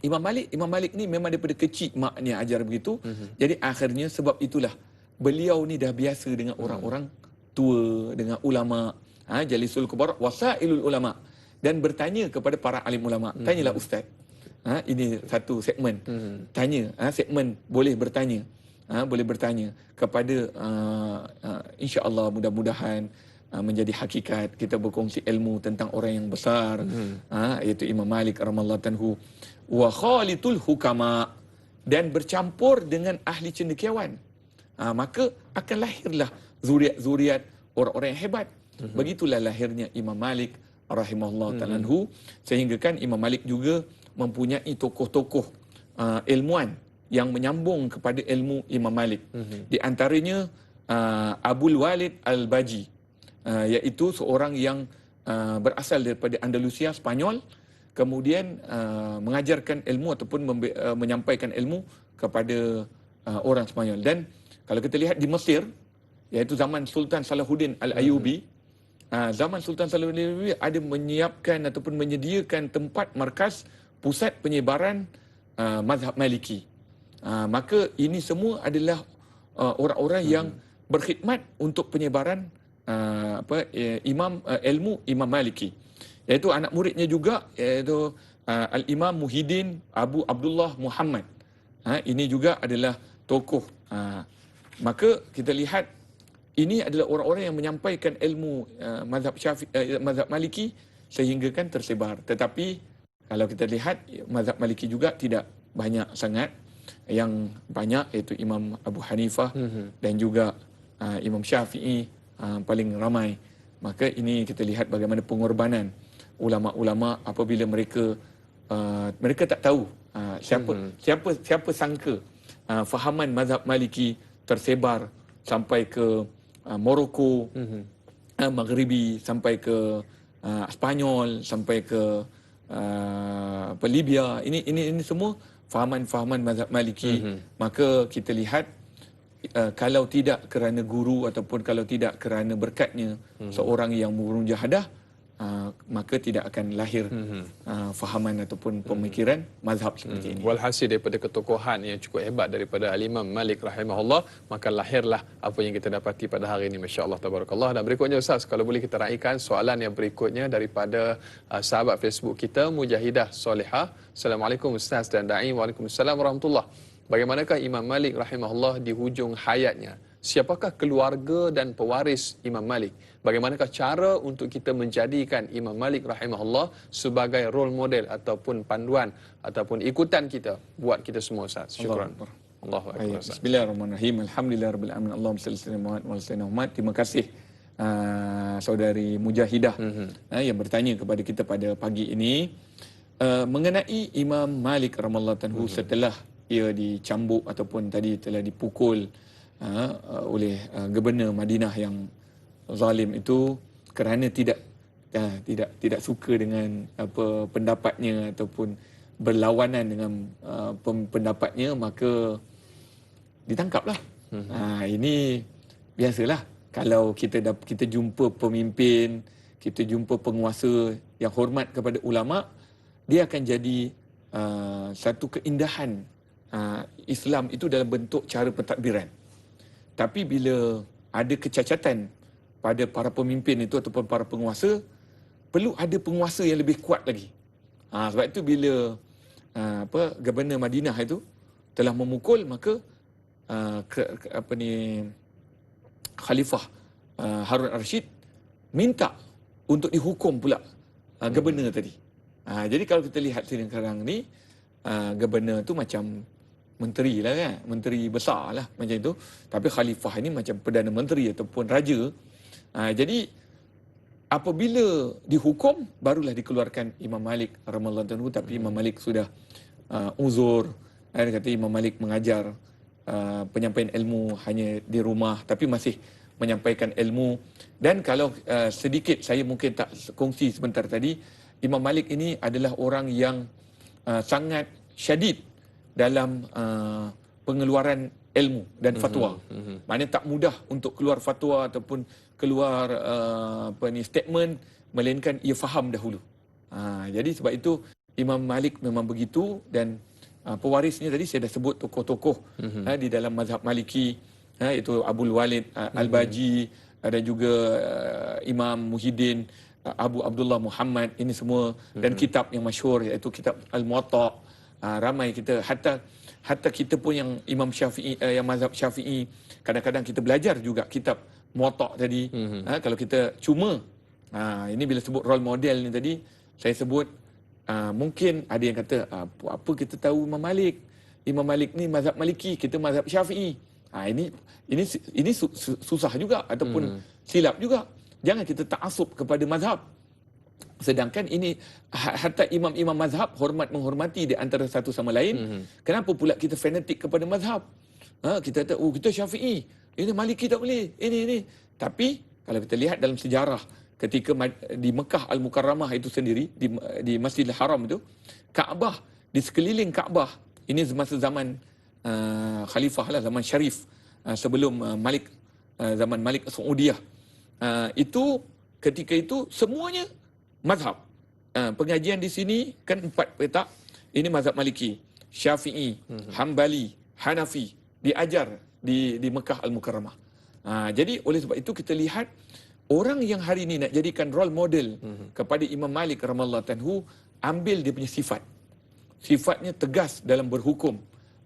Imam Malik ni memang daripada kecil maknya ajar begitu. Jadi akhirnya sebab itulah beliau ni dah biasa dengan orang-orang tua, dengan ulama, jalisul kubar, wasailul ulama, dan bertanya kepada para alim ulama. Tanyalah ustaz. Ini satu segmen. Tanya, segmen boleh bertanya. Boleh bertanya kepada insya-Allah, mudah-mudahan menjadi hakikat kita berkongsi ilmu tentang orang yang besar, iaitu Imam Malik radhiyallahu anhu, wa khalitul hukama, dan bercampur dengan ahli cendekiawan. Maka akan lahirlah zuriat-zuriat orang-orang yang hebat. Begitulah lahirnya Imam Malik rahimahullah ta'ala anhu, sehingga kan Imam Malik juga mempunyai tokoh-tokoh ilmuwan yang menyambung kepada ilmu Imam Malik. Di antaranya Abul Walid Al-Baji, iaitu seorang yang berasal daripada Andalusia, Spanyol. kemudian mengajarkan ilmu ataupun menyampaikan ilmu kepada orang Sepanyol. Dan kalau kita lihat di Mesir, iaitu zaman Sultan Salahuddin Al-Ayyubi, zaman Sultan Salahuddin Al-Ayyubi ada menyiapkan ataupun menyediakan tempat markas pusat penyebaran mazhab Maliki. Maka ini semua adalah orang-orang yang berkhidmat untuk penyebaran ilmu Imam Maliki, iaitu anak muridnya juga, iaitu Al-Imam Muhyiddin Abu Abdullah Muhammad. Ini juga adalah tokoh. Maka kita lihat ini adalah orang-orang yang menyampaikan ilmu mazhab Maliki sehingga kan tersebar. Tetapi kalau kita lihat mazhab Maliki juga tidak banyak sangat. Yang banyak iaitu Imam Abu Hanifah dan juga Imam Syafi'i paling ramai. Maka ini kita lihat bagaimana pengorbanan ulama-ulama apabila mereka tak tahu siapa sangka fahaman mazhab Maliki tersebar sampai ke Morocco, Maghribi, sampai ke Spanyol, sampai ke Libya. Ini semua fahaman-fahaman mazhab Maliki. Maka kita lihat kalau tidak kerana guru ataupun kalau tidak kerana berkatnya seorang yang mujahadah, maka tidak akan lahir fahaman ataupun pemikiran mazhab seperti ini. Walhasil daripada ketokohan yang cukup hebat daripada Al-Imam Malik rahimahullah, maka lahirlah apa yang kita dapati pada hari ini, masya-Allah tabarakallah. Dan berikutnya Ustaz, kalau boleh kita raikan soalan yang berikutnya daripada sahabat Facebook kita Mujahidah Solehah. Assalamualaikum Ustaz dan Da'i. Waalaikumsalam warahmatullahi. Bagaimanakah Imam Malik rahimahullah di hujung hayatnya? Siapakah keluarga dan pewaris Imam Malik? Bagaimanakah cara untuk kita menjadikan Imam Malik rahimahullah sebagai role model ataupun panduan ataupun ikutan kita buat kita semua, Ustaz? Syukran. Allahu akbar. Bismillahirrahmanirrahim. Alhamdulillahirabbil alamin. Allahumma shalli ala sayyidina Muhammad. Terima kasih saudari Mujahidah yang bertanya kepada kita pada pagi ini mengenai Imam Malik radhiyallahu anhu setelah ia dicambuk ataupun tadi telah dipukul oleh Gubernur Madinah yang zalim itu kerana tidak suka dengan apa pendapatnya ataupun berlawanan dengan pendapatnya, maka ditangkaplah. Ini biasalah kalau kita jumpa pemimpin, kita jumpa penguasa yang hormat kepada ulama, dia akan jadi satu keindahan Islam itu dalam bentuk cara pentadbiran. Tapi bila ada kecacatan pada para pemimpin itu ataupun para penguasa, perlu ada penguasa yang lebih kuat lagi. Sebab itu bila Gubernur Madinah itu telah memukul, maka Khalifah Harun Ar-Rasyid minta untuk dihukum pula gubernur tadi. Jadi kalau kita lihat sekarang ni, gubernur tu macam menteri lah kan, menteri besar lah macam itu. Tapi khalifah ini macam perdana menteri ataupun raja. Jadi apabila dihukum, barulah dikeluarkan Imam Malik radhiyallahu anhu. Tapi Imam Malik sudah uzur. Dia kata Imam Malik mengajar penyampaian ilmu hanya di rumah, tapi masih menyampaikan ilmu. Dan kalau sedikit saya mungkin tak kongsi sebentar tadi, Imam Malik ini adalah orang yang sangat syadid dalam pengeluaran ilmu dan fatwa. Maknanya tak mudah untuk keluar fatwa ataupun keluar statement melainkan ia faham dahulu. Jadi sebab itu Imam Malik memang begitu. Dan pewarisnya tadi saya dah sebut tokoh-tokoh di dalam mazhab Maliki, iaitu Abdul Walid Al-Baji, ada juga Imam Muhyiddin Abu Abdullah Muhammad. Ini semua dan kitab yang masyhur iaitu kitab Al-Muwatta. Ramai kita, hatta kita pun yang Imam Syafi'i, yang mazhab Syafi'i, kadang-kadang kita belajar juga kitab Muwatta tadi. Kalau kita cuma ini bila sebut role model ni tadi, saya sebut mungkin ada yang kata apa kita tahu Imam Malik ni mazhab Maliki, kita mazhab Syafi'i. Ini susah juga ataupun silap juga. Jangan kita ta'assub kepada mazhab. Sedangkan ini hatta imam-imam mazhab menghormati di antara satu sama lain. Kenapa pula kita fanatik kepada mazhab? Kita kata kita Syafi'i, ini Maliki tak boleh, ini. Tapi kalau kita lihat dalam sejarah ketika di Mekah Al-Mukarramah itu sendiri, di Masjidil Haram itu, Kaabah, di sekeliling Kaabah, ini masa zaman Khalifah lah, zaman Syarif, sebelum zaman Malik Saudiyah. Itu ketika itu semuanya mazhab. Pengajian di sini kan 4 petak. Ini mazhab Maliki, Syafi'i, Hambali, Hanafi, diajar di Mekah Al-Mukarramah. Jadi oleh sebab itu kita lihat orang yang hari ini nak jadikan role model kepada Imam Malik radhiyallahu anhu, ambil dia punya sifat. Sifatnya tegas dalam berhukum.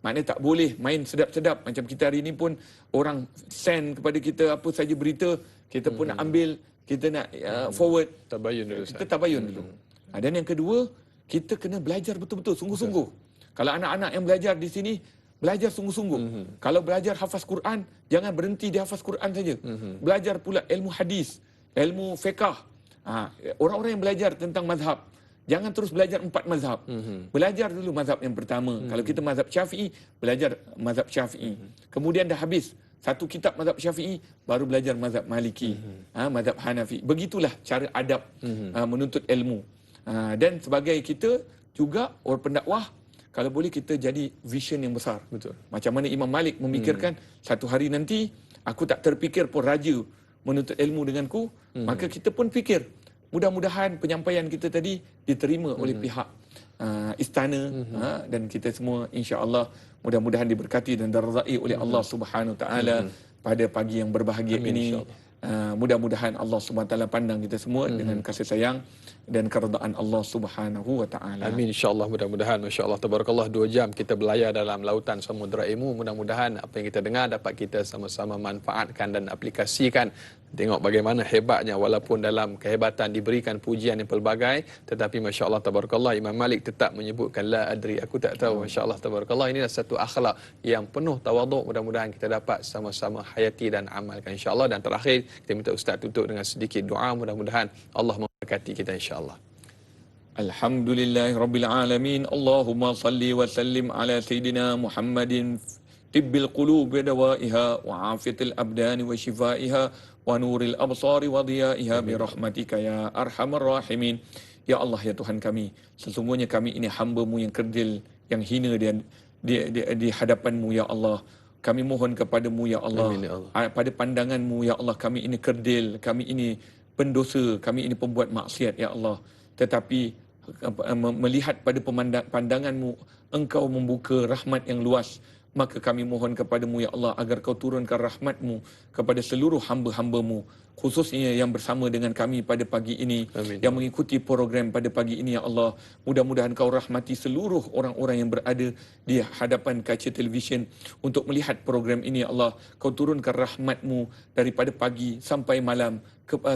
Maknanya tak boleh main sedap-sedap. Macam kita hari ini pun orang send kepada kita apa saja berita, kita pun nak ambil, kita nak forward. Tabayun dulu. Kita tabayun dulu. Dan yang kedua, kita kena belajar betul-betul, sungguh-sungguh. Kalau anak-anak yang belajar di sini, belajar sungguh-sungguh. Kalau belajar hafaz Quran, jangan berhenti di hafaz Quran saja. Belajar pula ilmu hadis, ilmu fiqh. Orang-orang yang belajar tentang mazhab, jangan terus belajar 4 mazhab. Belajar dulu mazhab yang pertama. Kalau kita mazhab Syafi'i, belajar mazhab Syafi'i. Kemudian dah habis satu kitab mazhab Syafi'i, baru belajar mazhab Maliki, mazhab Hanafi. Begitulah cara adab menuntut ilmu. Dan sebagai kita juga orang pendakwah, kalau boleh kita jadi vision yang besar. Betul. Macam mana Imam Malik memikirkan satu hari nanti aku tak terfikir pun raja menuntut ilmu denganku, maka kita pun fikir mudah-mudahan penyampaian kita tadi diterima oleh pihak istana, dan kita semua insya-Allah mudah-mudahan diberkati dan diridai oleh Allah Subhanahu taala pada pagi yang berbahagia ini. Mudah-mudahan Allah Subhanahu taala pandang kita semua dengan kasih sayang dan keredaan Allah Subhanahu wa taala. Amin, insya-Allah. Mudah-mudahan, masya-Allah, tabarakallah, 2 jam kita berlayar dalam lautan samudera ilmu. Mudah-mudahan apa yang kita dengar dapat kita sama-sama manfaatkan dan aplikasikan. Tengok bagaimana hebatnya, walaupun dalam kehebatan diberikan pujian yang pelbagai, tetapi masya-Allah tabarakallah, Imam Malik tetap menyebutkan la adri, aku tak tahu. Masya-Allah tabarakallah, inilah satu akhlak yang penuh tawaduk. Mudah-mudahan kita dapat sama-sama hayati dan amalkan insya-Allah. Dan terakhir, kita minta Ustaz tutup dengan sedikit doa. Mudah-mudahan Allah memberkati kita insya-Allah. Alhamdulillahirabbil alamin. Allahumma salli wa sallim ala sayidina Muhammadin tibbil qulubi dawaiha wa afiyatil abdani wa shifaiha wa nuril absari wa dhiyaiha bi rahmatika ya arhamar rahimin. Ya Allah, ya Tuhan kami, sesungguhnya kami ini hamba-Mu yang kerdil, yang hina di hadapan-Mu ya Allah. Kami mohon kepadamu ya Allah, Amin, ya Allah. Pada pandangan-Mu ya Allah, kami ini kerdil, kami ini pendosa, kami ini pembuat maksiat ya Allah. Tetapi melihat pada pandangan-Mu, Engkau membuka rahmat yang luas. Maka kami mohon kepadamu ya Allah, agar kau turunkan rahmat-Mu kepada seluruh hamba-hamba-Mu, khususnya yang bersama dengan kami pada pagi ini. Amin. Yang mengikuti program pada pagi ini ya Allah. Mudah-mudahan kau rahmati seluruh orang-orang yang berada di hadapan kaca televisyen untuk melihat program ini ya Allah. Kau turunkan rahmat-Mu daripada pagi sampai malam,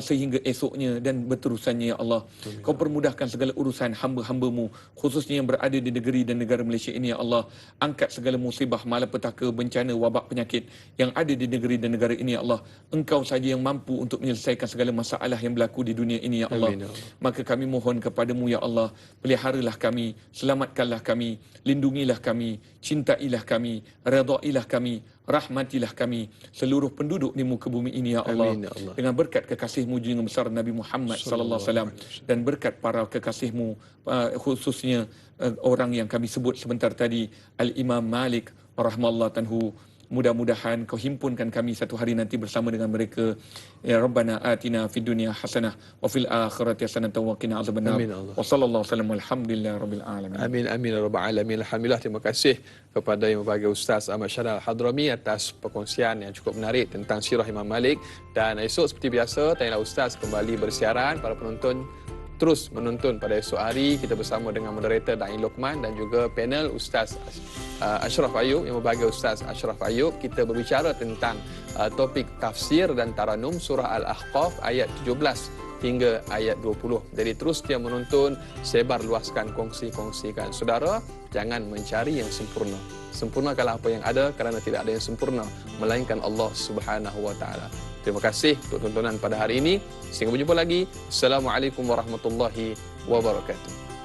sehingga esoknya dan berterusannya ya Allah. Kau permudahkan segala urusan hamba-hamba-Mu, khususnya yang berada di negeri dan negara Malaysia ini ya Allah. Angkat segala musibah, malapetaka, bencana, wabak, penyakit yang ada di negeri dan negara ini ya Allah. Engkau saja yang mampu untuk menyelesaikan segala masalah yang berlaku di dunia ini ya Allah. Amin, ya Allah. Maka kami mohon kepadamu ya Allah, peliharalah kami, selamatkanlah kami, lindungilah kami, cintailah kami, redailah kami, rahmatilah kami, seluruh penduduk di muka bumi ini ya Allah. Amin, ya Allah. Dengan berkat kekasih-Mu junjungan besar Nabi Muhammad sallallahu alaihi wasallam, dan berkat para kekasih-Mu, khususnya orang yang kami sebut sebentar tadi, Al-Imam Malik rahimahullah anhu. Mudah-mudahan kau himpunkan kami satu hari nanti bersama dengan mereka. Ya Rabbana atina fid dunya hasanah wa fil akhirati hasanah wa qina azabannar. Amin, Allah. Wa sallallahu alaihi walhamdulillahi rabbil alamin. Amin, amin, ya rabbal alamin. Alhamdulillah, terima kasih kepada Yang Berbahagia Ustaz Ahmad Syahdan Al-Hadrami atas perkongsian yang cukup menarik tentang sirah Imam Malik. Dan esok seperti biasa, Tanyalah Ustaz kembali bersiaran. Para penonton terus menonton pada esok hari. Kita bersama dengan moderator Da'i Lokman dan juga panel Ustaz Ashraf Ayub, Yang Berbahagia Ustaz Ashraf Ayub. Kita berbicara tentang topik tafsir dan taranum surah Al-Ahqaf ayat 17 hingga ayat 20. Jadi terus dia menonton, sebar luaskan, kongsikan. Saudara, jangan mencari yang sempurna. Sempurnakanlah apa yang ada, kerana tidak ada yang sempurna melainkan Allah Subhanahu wa taala. Terima kasih untuk tontonan pada hari ini. Sehingga berjumpa lagi. Assalamualaikum warahmatullahi wabarakatuh.